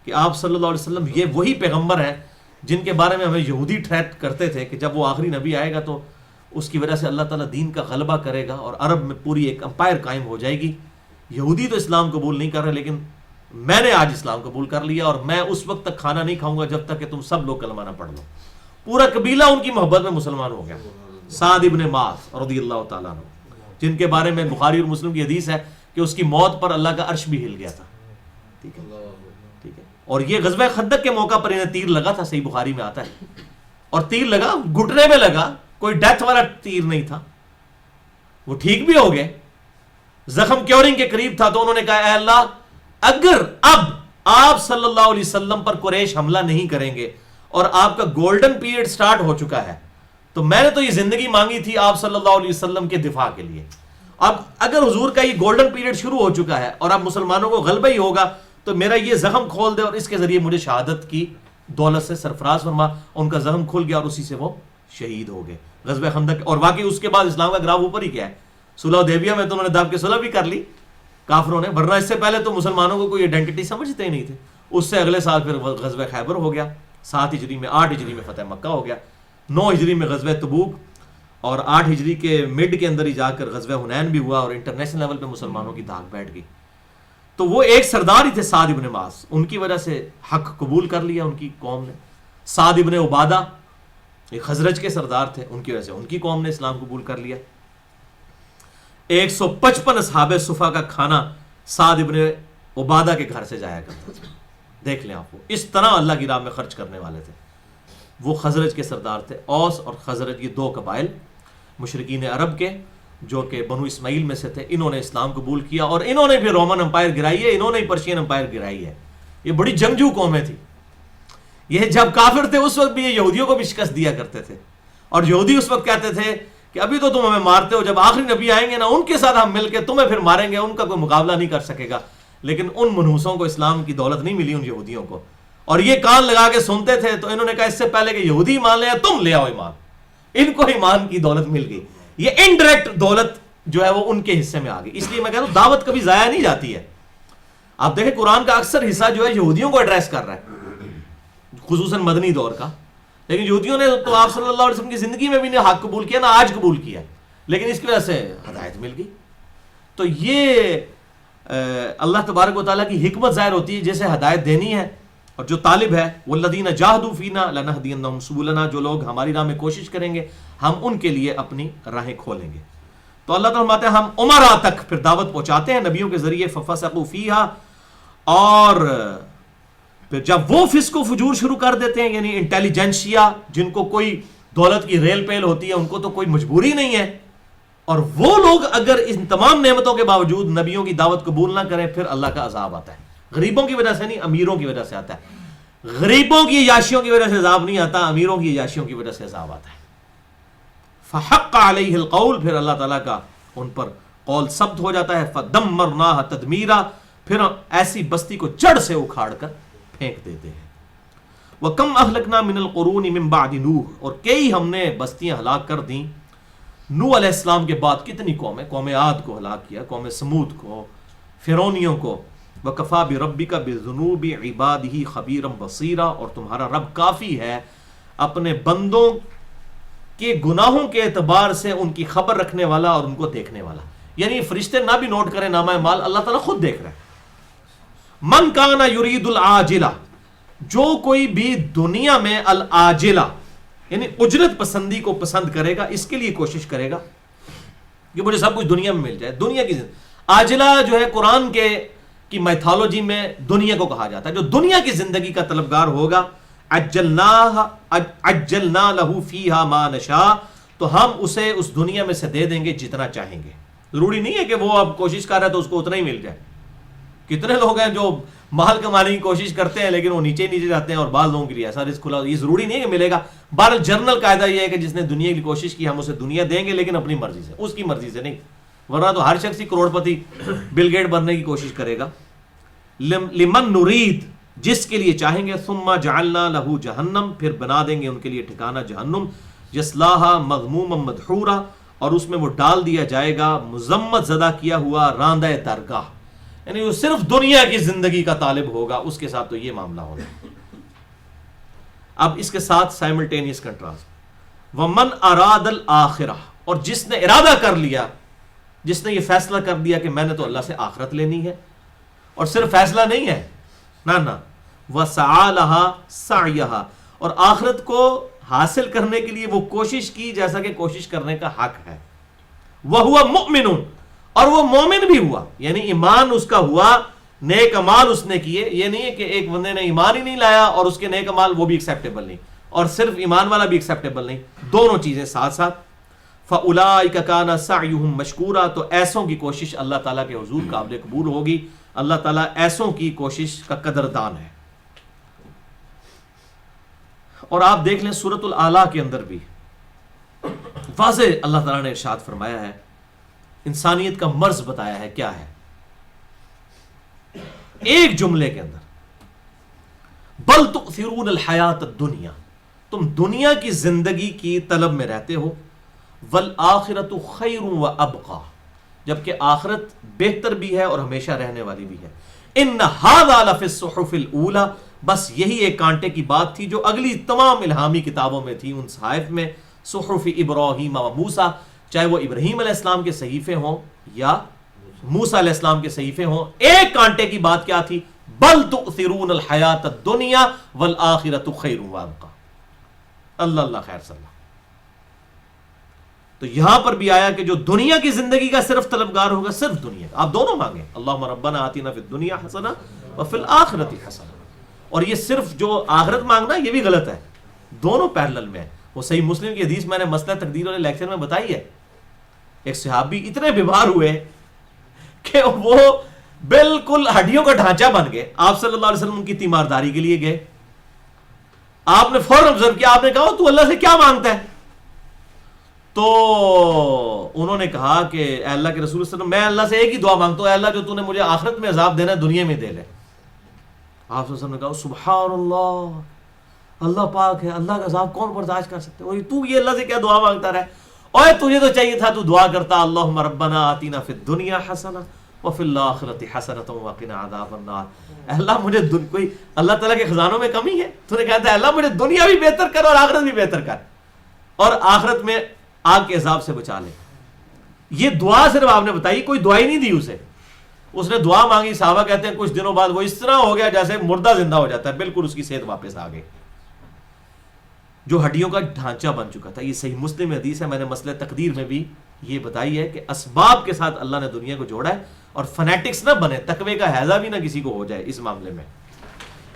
[SPEAKER 1] کہ آپ صلی اللہ علیہ وسلم یہ وہی پیغمبر ہیں جن کے بارے میں ہمیں یہودی ٹریٹ کرتے تھے کہ جب وہ آخری نبی آئے گا تو اس کی وجہ سے اللہ تعالیٰ دین کا غلبہ کرے گا اور عرب میں پوری ایک امپائر قائم ہو جائے گی. یہودی تو اسلام قبول نہیں کر رہے، لیکن میں نے آج اسلام قبول کر لیا اور میں اس وقت تک کھانا نہیں کھاؤں گا جب تک کہ تم سب لوگ کلمہ نہ پڑھ لو. پورا قبیلہ ان کی محبت میں مسلمان ہو گیا. سعد ابن معاذ رضی اللہ تعالیٰ عنہ، جن کے بارے میں بخاری اور مسلم کی حدیث ہے کہ اس کی موت پر اللہ کا عرش بھی ہل گیا تھا. ٹھیک ہے، اور یہ غزوہ خندق کے موقع پر انہیں تیر لگا تھا، صحیح بخاری میں آتا ہے، اور تیر لگا گھٹنے میں لگا، کوئی ڈیتھ والا تیر نہیں تھا. وہ ٹھیک بھی ہو گئے، زخم کیورنگ کے قریب تھا، تو انہوں نے کہا اے اللہ اگر اب آپ صلی اللہ علیہ وسلم پر قریش حملہ نہیں کریں گے اور آپ کا گولڈن پیریڈ سٹارٹ ہو چکا ہے، تو میں نے تو یہ زندگی مانگی تھی آپ صلی اللہ علیہ وسلم کے دفاع کے لیے، اب اگر حضور کا یہ گولڈن پیریڈ شروع ہو چکا ہے اور اب مسلمانوں کو غلبہ ہی ہوگا تو میرا یہ زخم کھول دے اور اس کے ذریعے مجھے شہادت کی دولت سے سرفراز فرما. ان کا زخم کھل گیا اور اسی سے وہ شہید ہو گئے غزوہ خندق. اور واقعی اس کے بعد اسلام کا گراف اوپر ہی کیا ہے، صلح حدیبیہ میں تو انہوں نے دب کے صلح بھی کر لی کافروں نے، ورنہ اس سے پہلے تو مسلمانوں کو کوئی آئیڈینٹی سمجھتے ہی نہیں تھے. اس سے اگلے سال پھر غزوہ خیبر ہو گیا 7 ہجری میں، 8 ہجری میں فتح مکہ ہو گیا، 9 ہجری میں غزوہ تبوک، اور 8 ہجری کے مڈ کے اندر ہی جا کر غزوہ حنین بھی ہوا اور انٹرنیشنل لیول پہ مسلمانوں کی دھاک بیٹھ گئی. تو وہ ایک سردار ہی تھے سعد ابن معاذ، ان کی وجہ سے حق قبول کر لیا ان کی قوم نے. سعد ابن عبادہ ایک خزرج کے سردار تھے، ان کی وجہ سے ان کی قوم نے اسلام قبول کر لیا. 155 اصحاب صفا کا کھانا سعد ابن عبادہ کے گھر سے جایا کرتا تھا. دیکھ لیں آپ، وہ اس طرح اللہ کی راہ میں خرچ کرنے والے تھے. وہ خزرج کے سردار تھے. اوس اور خزرج یہ 2 قبائل مشرکین عرب کے جو کہ بنو اسماعیل میں سے تھے، انہوں نے اسلام قبول کیا اور انہوں نے بھی رومن امپائر گرائی ہے، انہوں نے پرشین امپائر گرائی ہے. یہ بڑی جنگجو قومیں تھی. یہ جب کافر تھے اس وقت بھی یہ یہودیوں کو بھی شکست دیا کرتے تھے، اور یہودی اس وقت کہتے تھے کہ ابھی تو تم ہمیں مارتے ہو، جب آخری نبی آئیں گے نا ان کے ساتھ ہم مل کے تمہیں پھر ماریں گے، ان کا کوئی مقابلہ نہیں کر سکے گا. لیکن ان منحوسوں کو اسلام کی دولت نہیں ملی، ان یہودیوں کو، اور یہ کان لگا کے سنتے تھے. تو انہوں نے کہا اس سے پہلے کہ یہودی ایمان لے تم لے آؤ ایمان. ان کو ایمان کی دولت مل گئی. یہ انڈائریکٹ دولت جو ہے وہ ان کے حصے میں آ گئی. اس لیے میں کہتا ہوں دعوت کبھی ضائع نہیں جاتی ہے. آپ دیکھیں قرآن کا اکثر حصہ جو ہے یہودیوں کو ایڈریس کر رہا ہے، خصوصاً مدنی دور کا، لیکن یہودیوں نے تو آپ صلی اللہ علیہ وسلم کی زندگی میں بھی نہ حق قبول کیا نہ آج قبول کیا، لیکن اس کی وجہ سے ہدایت مل گئی. تو یہ اللہ تبارک و تعالیٰ کی حکمت ظاہر ہوتی ہے. جیسے ہدایت دینی ہے اور جو طالب ہے والذین جاہدوا فینا لنہدینہم سبلنا، جو لوگ ہماری راہ میں کوشش کریں گے ہم ان کے لیے اپنی راہیں کھولیں گے. تو اللہ تعالیٰ فرماتے ہیں ہم امراء تک پھر دعوت پہنچاتے ہیں نبیوں کے ذریعے. ففسقوا فیہا، اور پھر جب وہ فسق و فجور شروع کر دیتے ہیں، یعنی انٹیلیجنشیا جن کو کوئی دولت کی ریل پیل ہوتی ہے ان کو تو کوئی مجبوری نہیں ہے، اور وہ لوگ اگر ان تمام نعمتوں کے باوجود نبیوں کی دعوت قبول نہ کریں پھر اللہ کا عذاب آتا ہے. غریبوں کی وجہ سے نہیں، امیروں کی وجہ سے آتا ہے. غریبوں کی عیاشیوں کی وجہ سے عذاب نہیں آتا، امیروں کی عیاشیوں کی وجہ سے عذاب آتا ہے. فحق علیہ القول، پھر اللہ تعالیٰ کا ان پر قول ثبت ہو جاتا ہے. فدمرناہ تدمیرا، پھر ایسی بستی کو جڑ سے اکھاڑ کر پھینک دیتے ہیں. وَكَمْ أَهْلَكْنَا مِنَ الْقُرُونِ مِنْ بَعْدِ نوح، اور کئی ہم نے بستیاں ہلاک کر دیں نوح علیہ السلام کے بعد. کتنی قومیں، قوم عاد کو ہلاک کیا، قوم سمود کو، فرعونیوں کو. وَكَفَى بِرَبِّكَ بِذُنُوبِ عِبَادِهِ خَبِيرًا بَصِيرًا، اور تمہارا رب کافی ہے اپنے بندوں کے گناہوں کے اعتبار سے ان کی خبر رکھنے والا اور ان کو دیکھنے والا. یعنی فرشتے نہ بھی نوٹ کریں نامہ مال، اللہ تعالیٰ خود دیکھ رہا ہے. من کان یرید العاجلہ، جو کوئی بھی دنیا میں العاجلہ یعنی اجرت پسندی کو پسند کرے گا، اس کے لیے کوشش کرے گا کہ مجھے سب کچھ دنیا میں مل جائے. دنیا کی عاجلہ جو ہے قرآن کی میتھالوجی میں دنیا کو کہا جاتا ہے. جو دنیا کی زندگی کا طلبگار ہوگا عجلنا لہ فیہا ما نشاء، تو ہم اسے اس دنیا میں سے دے دیں گے جتنا چاہیں گے. ضروری نہیں ہے کہ وہ اب کوشش کر رہا ہے تو اس کو اتنا ہی مل جائے. کتنے لوگ ہیں جو مال کمانے کی کوشش کرتے ہیں لیکن وہ نیچے نیچے جاتے ہیں، اور بعض لوگوں کے لیے ایسا رزق کھلا. یہ ضروری نہیں ہے کہ ملے گا. بہرحال جنرل قاعدہ یہ ہے کہ جس نے دنیا کی کوشش کی ہم اسے دنیا دیں گے، لیکن اپنی مرضی سے، اس کی مرضی سے نہیں، ورنہ تو ہر شخص ہی کروڑ پتی بل گیٹ بننے کی کوشش کرے گا. لمن نرید، جس کے لیے چاہیں گے. ثم جعلنا لہ جہنم، پھر بنا دیں گے ان کے لیے ٹھکانہ جہنم. یصلاھا مذموما مدحورا، اور اس میں وہ ڈال دیا جائے گا مذمت زدہ کیا ہوا راندہ درگاہ. یعنی وہ صرف دنیا کی زندگی کا طالب ہوگا، اس کے ساتھ تو یہ معاملہ ہوگا۔ اب اس کے ساتھ سائملٹینیس کنٹراسٹ، وَمَنْ أَرَادَ الْآخِرَةَ، اور جس نے ارادہ کر لیا، جس نے یہ فیصلہ کر دیا کہ میں نے تو اللہ سے آخرت لینی ہے، اور صرف فیصلہ نہیں ہے، نہ وَسَعَى لَهَا سَعْيَهَا، اور آخرت کو حاصل کرنے کے لیے وہ کوشش کی جیسا کہ کوشش کرنے کا حق ہے، وَهُوَ مُؤْمِنٌ، اور وہ مومن بھی ہوا، یعنی ایمان اس کا ہوا، نیک اعمال اس نے کیے۔ یہ نہیں ہے کہ ایک بندے نے ایمان ہی نہیں لایا اور اس کے نیک اعمال وہ بھی ایکسیپٹیبل نہیں، اور صرف ایمان والا بھی ایکسیپٹیبل نہیں، دونوں چیزیں ساتھ ساتھ۔ فَأُولَٰئِكَ كَانَ سَعْيُهُمْ مَشْكُورًا، تو ایسوں کی کوشش اللہ تعالیٰ کے حضور قابل قبول ہوگی، اللہ تعالیٰ ایسوں کی کوشش کا قدردان ہے۔ اور آپ دیکھ لیں سورۃ الاعلیٰ کے اندر بھی واضح اللہ تعالیٰ نے ارشاد فرمایا ہے، انسانیت کا مرض بتایا ہے کیا ہے، ایک جملے کے اندر، بل تؤثرون الحیات الدنیا، تم دنیا کی زندگی کی طلب میں رہتے ہو، والآخرۃ خیر وابقی، جبکہ آخرت بہتر بھی ہے اور ہمیشہ رہنے والی بھی ہے۔ ان ھذا لفی الصحف الاولی، بس یہی ایک کانٹے کی بات تھی جو اگلی تمام الہامی کتابوں میں تھی، ان صحائف میں، صحف ابراہیم و موسیٰ، چاہے وہ ابراہیم علیہ السلام کے صحیفے ہوں یا موسیٰ علیہ السلام کے صحیفے ہوں، ایک کانٹے کی بات کیا تھی، بل تؤثرون الحیات الدنیا والآخرۃ خیر وابقی۔ اللہ اللہ خیر صلی اللہ۔ تو یہاں پر بھی آیا کہ جو دنیا کی زندگی کا صرف طلبگار ہوگا، صرف دنیا کا، آپ دونوں مانگیں، اللہم ربنا آتنا فی الدنیا حسنہ وفی الآخرۃ حسنہ، اور یہ صرف جو آخرت مانگنا یہ بھی غلط ہے، دونوں پیرلل میں ہے۔ وہ صحیح مسلم کی حدیث میں نے مسئلہ تقدیر والے لیکچر میں بتائی ہے، ایک صحابی اتنے بیمار ہوئے کہ وہ بالکل ہڈیوں کا ڈھانچہ بن گئے، آپ صلی اللہ علیہ وسلم ان کی تیمارداری کے لیے گئے، آپ نے فوراً آبزرو کیا، آپ نے کہا تو اللہ سے کیا مانگتا ہے؟ تو انہوں نے کہا کہ اے اللہ کے رسول صلی اللہ علیہ وسلم، میں اللہ سے ایک ہی دعا مانگتا ہوں، اے اللہ جو تو نے مجھے آخرت میں عذاب دینا ہے دنیا میں دے لے۔ آپ صلی اللہ علیہ وسلم نے کہا سبحان اللہ، اللہ پاک ہے، اللہ کا عذاب کون برداشت کر سکتے ہیں، تو یہ اللہ سے کیا دعا مانگتا رہے، اور تجھے تو چاہیے تھا تو دعا کرتا اللہم ربنا آتنا فی الدنیا حسنہ وفی الآخرۃ حسنۃ وقنا عذاب النار۔ اللہ مجھے کوئی اللہ تعالیٰ کے خزانوں میں کمی ہے؟ تو نے کہتا ہے اللہ مجھے دنیا بھی بہتر کر اور آخرت بھی بہتر کر، اور آخرت میں آگ کے عذاب سے بچا لے۔ یہ دعا صرف آپ نے بتائی، کوئی دعا ہی نہیں دی اسے، اس نے دعا مانگی، صحابہ کہتے ہیں کچھ دنوں بعد وہ اس طرح ہو گیا جیسے مردہ زندہ ہو جاتا ہے، بالکل اس کی صحت واپس آ گئی، جو ہڈیوں کا ڈھانچہ بن چکا تھا۔ یہ صحیح مسلم حدیث ہے، میں نے مسئلہ تقدیر میں بھی یہ بتائی ہے کہ اسباب کے ساتھ اللہ نے دنیا کو جوڑا ہے، اور فنیٹکس نہ بنے، تقوی کا ہیضہ بھی نہ کسی کو ہو جائے اس معاملے میں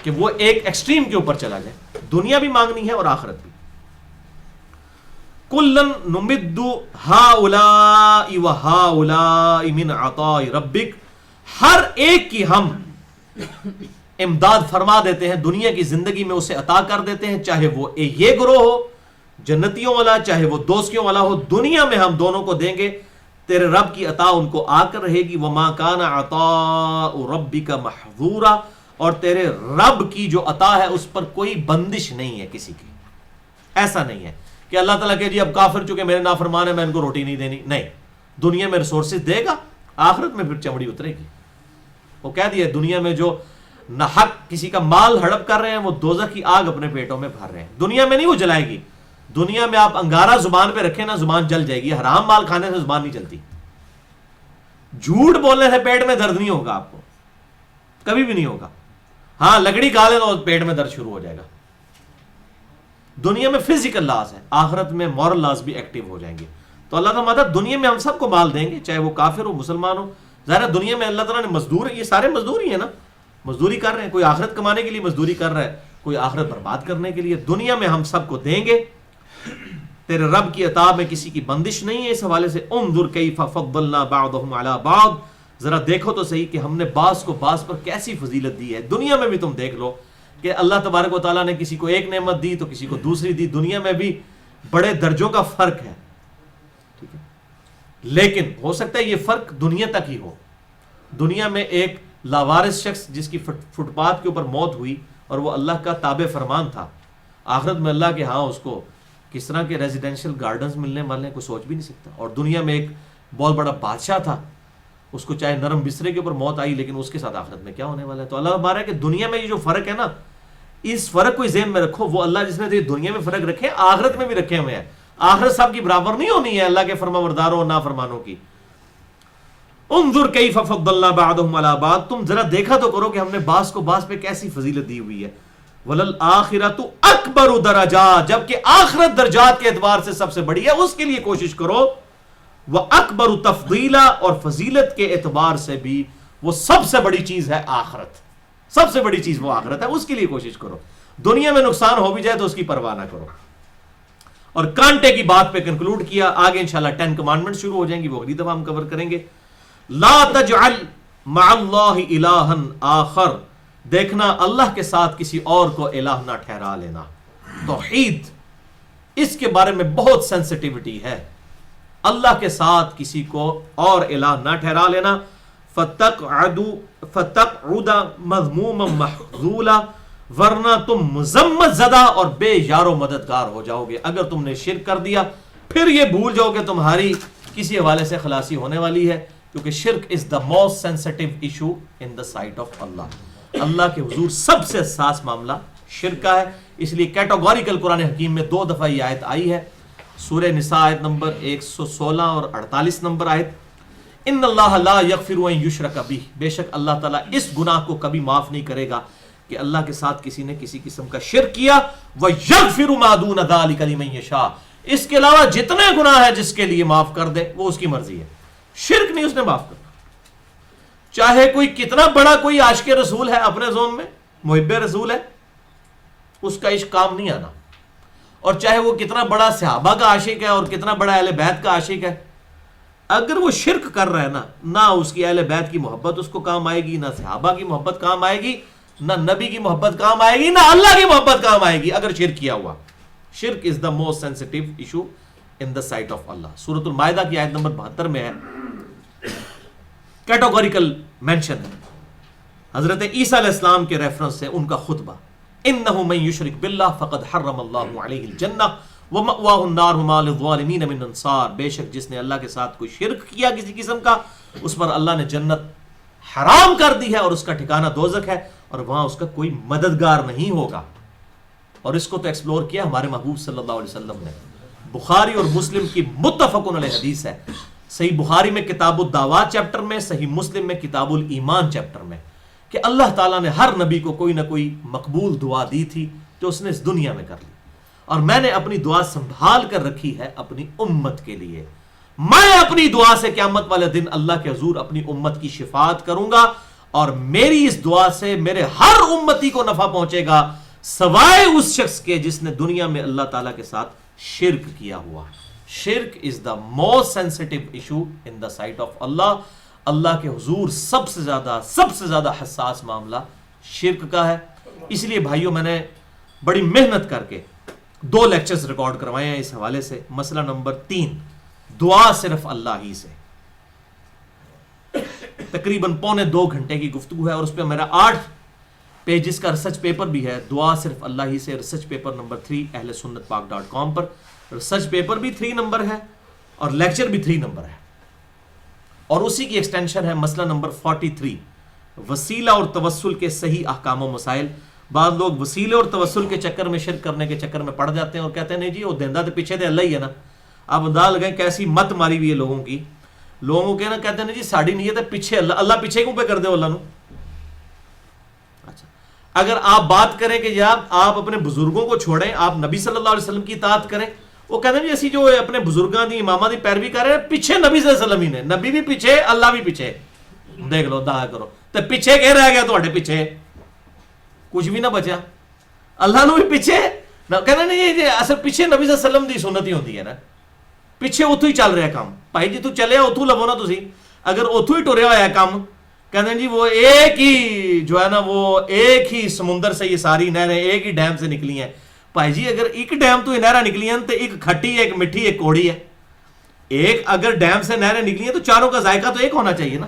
[SPEAKER 1] کہ وہ ایک ایکسٹریم کے اوپر چلا جائے، دنیا بھی مانگنی ہے اور آخرت بھی۔ کُلًّا نُمِدُّ ہَؤُلَاءِ وَہَؤُلَاءِ مِنْ عَطَاءِ رَبِّكَ، ہر ایک کی ہم امداد فرما دیتے ہیں، دنیا کی زندگی میں اسے عطا کر دیتے ہیں، چاہے وہ یہ گروہ ہو جنتیوں والا، چاہے وہ دوستیوں والا ہو، دنیا میں ہم دونوں کو دیں گے، تیرے رب کی عطا ان کو آ کر رہے گی۔ وَمَا كَانَ عَطَاءُ رَبِّكَ مَحْظُورًا، اور تیرے رب کی جو عطا ہے اس پر کوئی بندش نہیں ہے کسی کی، ایسا نہیں ہے کہ اللہ تعالیٰ کہ جی اب کافر چکے میرے نافرمان ہیں میں ان کو روٹی نہیں دینی، نہیں، دنیا میں ریسورسز دے گا، آخرت میں پھر چمڑی اترے گی۔ وہ کہہ دیا دنیا میں جو ناحق کسی کا مال ہڑپ کر رہے ہیں وہ دوزخ کی آگ اپنے پیٹوں میں بھر رہے ہیں، دنیا میں نہیں وہ جلائے گی، دنیا میں آپ انگارہ زبان پہ رکھیں نا زبان جل جائے گی، حرام مال کھانے سے زبان نہیں چلتی، جھوٹ بولنے سے پیٹ میں درد نہیں ہوگا، آپ کو کبھی بھی نہیں ہوگا، ہاں لکڑی کھا لیں تو پیٹ میں درد شروع ہو جائے گا۔ دنیا میں فزیکل لاز ہے، آخرت میں مورل لاز بھی ایکٹیو ہو جائیں گے۔ تو اللہ تعالیٰ مدد دنیا میں ہم سب کو مال دیں گے، چاہے وہ کافر ہو مسلمان ہو، ظاہر ہے دنیا میں اللہ تعالیٰ نے مزدور، یہ سارے مزدور ہی ہیں نا، مزدوری کر رہے ہیں، کوئی آخرت کمانے کے لیے مزدوری کر رہا ہے، کوئی آخرت برباد کرنے کے لیے، دنیا میں ہم سب کو دیں گے، تیرے رب کی عطا میں کسی کی بندش نہیں ہے۔ اس حوالے سے انظر کیف فضلنا بعضهم علی بعض، ذرا دیکھو تو صحیح کہ ہم نے بعض کو بعض پر کیسی فضیلت دی ہے۔ دنیا میں بھی تم دیکھ لو کہ اللہ تبارک و تعالیٰ نے کسی کو ایک نعمت دی تو کسی کو دوسری دی، دنیا میں بھی بڑے درجوں کا فرق ہے، ٹھیک ہے، لیکن ہو سکتا ہے یہ فرق دنیا تک ہی ہو۔ دنیا میں ایک لاوارث شخص جس کی فٹ پاتھ کے اوپر موت ہوئی اور وہ اللہ کا تابع فرمان تھا، آخرت میں اللہ کے ہاں اس کو کس طرح کے ریزیڈینشل گارڈنز ملنے والے ہیں کوئی سوچ بھی نہیں سکتا۔ اور دنیا میں ایک بہت بڑا بادشاہ تھا اس کو چاہے نرم بسترے کے اوپر موت آئی لیکن اس کے ساتھ آخرت میں کیا ہونے والا ہے. تو اللہ ہمارا ہے کہ دنیا میں یہ جو فرق ہے نا, اس فرق کو ذہن میں رکھو. وہ اللہ جس نے دنیا میں فرق رکھے آخرت میں بھی رکھے ہوئے ہیں. آخرت سب کی برابر نہیں ہونی ہے اللہ کے فرما برداروں اور نافرمانوں کی. انظر کیف فضلنا بعضهم علی بعض, تم ذرا دیکھا تو کرو کہ ہم نے بعض کو بعض پہ کیسی فضیلت دی ہوئی ہے. وللآخرۃ اکبر درجات, جبکہ آخرت درجات کے اعتبار سے سب سے بڑی ہے, اس کے لیے کوشش کرو. وَأَكْبَرُ تَفْضِيلًا, اور فضیلت کے اعتبار سے بھی وہ سب سے بڑی چیز ہے آخرت. سب سے بڑی چیز وہ آخرت ہے, اس کے لیے کوشش کرو. دنیا میں نقصان ہو بھی جائے تو اس کی پرواہ نہ کرو. اور کانٹے کی بات پہ کنکلوڈ کیا. آگے انشاءاللہ 10 کمانڈمنٹ شروع ہو جائیں گی, وہ اگلی دفعہ ہم کور کریں گے. لا تجعل مع اللہ الہا آخر, دیکھنا اللہ کے ساتھ کسی اور کو الہ نہ ٹھہرا لینا. توحید, اس کے بارے میں بہت سینسٹیوٹی ہے. اللہ کے ساتھ کسی کو اور الہ نہ ٹھہرا لینا. فتقعد مذموما محذولا, ورنہ تم مذمت زدہ اور بے یار و مددگار ہو جاؤ گے. اگر تم نے شرک کر دیا پھر یہ بھول جاؤ کہ تمہاری کسی حوالے سے خلاصی ہونے والی ہے, کیونکہ شرک is the most sensitive issue in the sight of Allah. Allah کے حضور سب سے حساس معاملہ شرک کا ہے. اس لیے کیٹاگوریکل قرآن حکیم میں 2 دفعہ یہ آیت آئی ہے. سورہ نساء آیت نمبر 116 اور 48 نمبر آیت, ان اللہ لا یغفر ان یشرک بہ, بے شک اللہ تعالیٰ اس گناہ کو کبھی معاف نہیں کرے گا کہ اللہ کے ساتھ کسی نے کسی قسم کا شرک کیا. وَيَغْفِرُ مَا دُونَ ذَلِكَ لِمَن یشاء, اس کے علاوہ جتنے گناہ ہیں جس کے لیے معاف کر دے وہ اس کی مرضی ہے. شرک نہیں اس نے معاف کرنا. چاہے کوئی کتنا بڑا کوئی عاشق رسول ہے اپنے زون میں, محب رسول ہے, اس کا عشق کام نہیں آنا. اور چاہے وہ کتنا بڑا صحابہ کا عاشق ہے اور کتنا بڑا اہل بیت کا عاشق ہے, اگر وہ شرک کر رہا ہے نا, نہ اس کی اہل بیت کی محبت اس کو کام آئے گی, نہ صحابہ کی محبت کام آئے گی, نہ نبی کی محبت کام آئے گی, نہ اللہ کی محبت کام آئے گی اگر شرک کیا ہوا. شرک is the most sensitive issue in the sight of Allah. سورۃ المائدہ کی آیت نمبر 72 میں ہے, کیٹاگوریکل مینشن ہے حضرت عیسیٰ علیہ السلام کے ریفرنس سے ان کا خطبہ, انہ من یشرک باللہ فقد حرم اللہ علیہ الجنہ ومأواہ النار وما للظالمین من انصار, بے شک جس نے اللہ کے ساتھ کوئی شرک کیا کسی قسم کا, اس پر اللہ نے جنت حرام کر دی ہے اور اس کا ٹھکانہ دوزخ ہے اور وہاں اس کا کوئی مددگار نہیں ہوگا. اور اس کو تو ایکسپلور کیا ہمارے محبوب صلی اللہ علیہ وسلم نے. بخاری اور مسلم کی متفق علیہ حدیث ہے, صحیح بخاری میں کتاب الدعوات چیپٹر میں, صحیح مسلم میں کتاب الایمان چیپٹر میں, کہ اللہ تعالیٰ نے ہر نبی کو کوئی نہ کوئی مقبول دعا دی تھی جو اس نے اس دنیا میں کر لی, اور میں نے اپنی دعا سنبھال کر رکھی ہے اپنی امت کے لیے. میں اپنی دعا سے قیامت والے دن اللہ کے حضور اپنی امت کی شفاعت کروں گا, اور میری اس دعا سے میرے ہر امتی کو نفع پہنچے گا سوائے اس شخص کے جس نے دنیا میں اللہ تعالیٰ کے ساتھ شرک کیا ہوا. شرک is the most sensitive issue in the sight of Allah. Allah کے حضور سب سے زیادہ حساس معاملہ شرک کا ہے. اس لیے بھائیوں میں نے بڑی محنت کر کے 2 لیکچرز ریکارڈ کروائے ہیں اس حوالے سے. مسئلہ نمبر 3, دعا صرف اللہ ہی سے, تقریباً 1.25 گھنٹے کی گفتگو ہے, اور اس پہ میرا 8 پیجز کا ریسرچ پیپر بھی ہے, دعا صرف اللہ ہی سے. ریسرچ پیپر نمبر 3 اہل سنت پاک .com پر. ریسرچ پیپر بھی 3 نمبر ہے اور لیکچر بھی 3 نمبر ہے, اور اسی کی ایکسٹینشن ہے مسئلہ نمبر 43, وسیلہ اور توسل کے صحیح احکام و مسائل. بعض لوگ وسیلے اور توسل کے چکر میں, شرک کرنے کے چکر میں پڑ جاتے ہیں اور کہتے ہیں نہیں جی وہ دیندا تو پیچھے تو اللہ ہی ہے نا. آپ انداز لگائیں کیسی مت ماری ہوئی ہے لوگوں کی. لوگوں کے نا کہتے ہیں جی ساڑی نیت ہے پیچھے اللہ, اللہ پیچھے کیوں پہ کر دے اللہ نو. اچھا, اگر آپ بات کریں کہ یار آپ اپنے بزرگوں کو چھوڑیں, آپ نبی صلی اللہ علیہ وسلم کی اطاعت کریں, وہ کہتے ہیں جی اسی جو اپنے بزرگاں دی امامہ دی پیروی کر رہے ہیں, پیچھے نبی صلی اللہ علیہ وسلم ہی نے, نبی بھی پیچھے اللہ بھی پیچھے. دیکھ لو دعا کرو تو پیچھے کہہ رہ گیا تھوڑے پیچھے کچھ بھی نہ بچا, اللہ نو بھی پیچھے کہنا نہیں جی اصل پیچھے نبی صلی اللہ علیہ وسلم دی سنت ہی ہوتی ہے نا, پیچھے اتو ہی چل رہا ہے کام. بھائی جی تو چلے اتو لو نا تسی, اگر اتو ہی ٹریا ہوا ہے کام, کہتے ہیں جی وہ ایک ہی جو ہے نا وہ ایک ہی سمندر سے یہ ساری نہریں ایک ہی ڈیم سے نکلی ہیں. بھائی جی اگر ایک ڈیم تو یہ نہریں نکلی ہیں تو ایک کھٹی ہے, ایک مٹھی, ایک کوڑی ہے. ایک اگر ڈیم سے نہریں نکلی ہیں تو چاروں کا ذائقہ تو ایک ہونا چاہیے نا.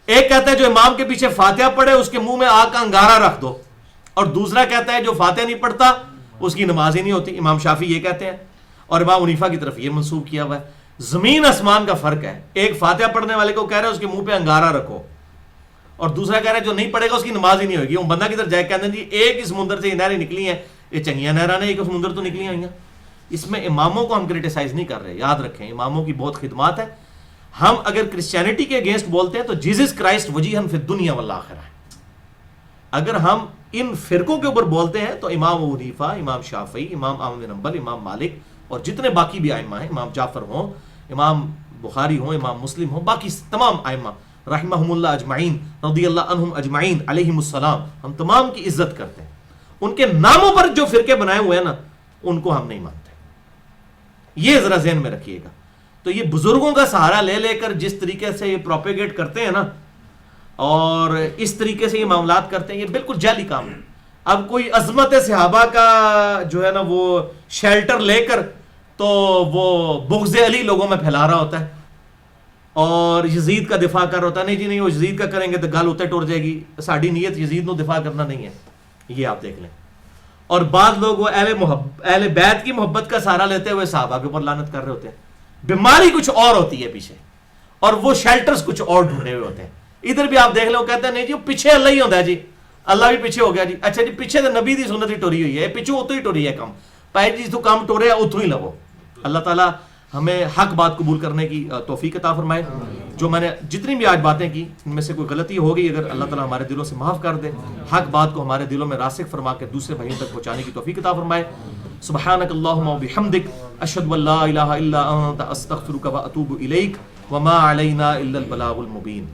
[SPEAKER 1] ایک کہتا ہے جو امام کے پیچھے فاتحہ پڑھے اس کے منہ میں آگ کا انگارہ رکھ دو, اور دوسرا کہتا ہے جو فاتحہ نہیں پڑھتا اس کی نماز ہی نہیں ہوتی. امام شافعی یہ کہتے ہیں, اور امام حنیفہ کی طرف یہ منسوب کیا ہوا ہے. زمین آسمان کا فرق ہے. ایک فاتحہ پڑھنے والے کو کہہ رہے ہیں اس کے منہ پہ انگارہ رکھو, اور دوسرا کہہ رہا ہے جو نہیں پڑھے گا اس کی نماز ہی نہیں ہوگی. وہ بندہ کدھر جائے, کہتے ہیں جی ایک اس سمندر سے یہ نہریں نکلی ہیں, یہ چنگیاں نہریں ایک سمندر تو نکلی ہوئی ہیں. اس میں اماموں کو ہم کرٹیسائز نہیں کر رہے, یاد رکھیں اماموں کی بہت خدمات ہے. ہم اگر کرسچینٹی کے اگینسٹ بولتے ہیں تو جیزس کرائسٹ وجیہن فی الدنیا والآخرہ ہے. اگر ہم ان فرقوں کے اوپر بولتے ہیں تو امام ابو حنیفہ, امام شافعی, امام احمد بن حنبل, امام مالک اور جتنے باقی بھی ائمہ ہیں, امام جعفر ہوں, امام بخاری ہوں, امام مسلم ہوں, باقی تمام ائمہ رحمہم اللہ اجمعین رضی اللہ عنہم اجمعین علیہم السلام, ہم تمام کی عزت کرتے ہیں. ان کے ناموں پر جو فرقے بنائے ہوئے ہیں نا, ان کو ہم نہیں مانتے. یہ ذرا ذہن میں رکھیے گا. تو یہ بزرگوں کا سہارا لے لے کر جس طریقے سے یہ پروپیگیٹ کرتے ہیں نا, اور اس طریقے سے یہ معاملات کرتے ہیں, یہ بالکل جعلی کام ہے. اب کوئی عظمت صحابہ کا جو ہے نا وہ شیلٹر لے کر تو وہ بغض علی لوگوں میں پھیلا رہا ہوتا ہے, اور یزید کا دفاع کر رہا ہوتا ہے. نہیں جی نہیں, وہ یزید کا کریں گے تو گل اتنے ٹر جائے گی, ساری نیت یزید نو دفاع کرنا نہیں ہے. یہ آپ دیکھ لیں. اور بعض لوگ وہ اہل بیت کی محبت کا سہارا لیتے ہوئے صحابہ کے اوپر لعنت کر رہے ہوتے ہیں. بیماری کچھ اور ہوتی ہے پیچھے, اور وہ شیلٹرز کچھ اور ڈھونڈے ہوئے ہوتے ہیں. ادھر بھی آپ دیکھ لیں, وہ کہتے ہیں نہیں جی وہ پیچھے اللہ ہی ہوتا ہے, جی اللہ بھی پیچھے ہو گیا جی. اچھا جی پیچھے تو نبی دی سنت ہی ٹوری ہوئی ہے, پیچھے اتو ہی ٹوری ہے کم پائے جی, تو کام ٹورے اتو ہی لگو. اللہ تعالیٰ ہمیں حق بات قبول کرنے کی توفیق عطا فرمائے. جو میں نے جتنی بھی آج باتیں کی ان میں سے کوئی غلطی ہو گئی اگر اللہ تعالیٰ ہمارے دلوں سے معاف کر دے, حق بات کو ہمارے دلوں میں راسخ فرما کے دوسرے بھائیوں تک پہنچانے کی توفیق عطا فرمائے. سبحانک اللہم و بحمدک, اشہد ان لا الہ الا انت, استغفرک و اتوب الیک, وما علینا الا البلاغ المبین.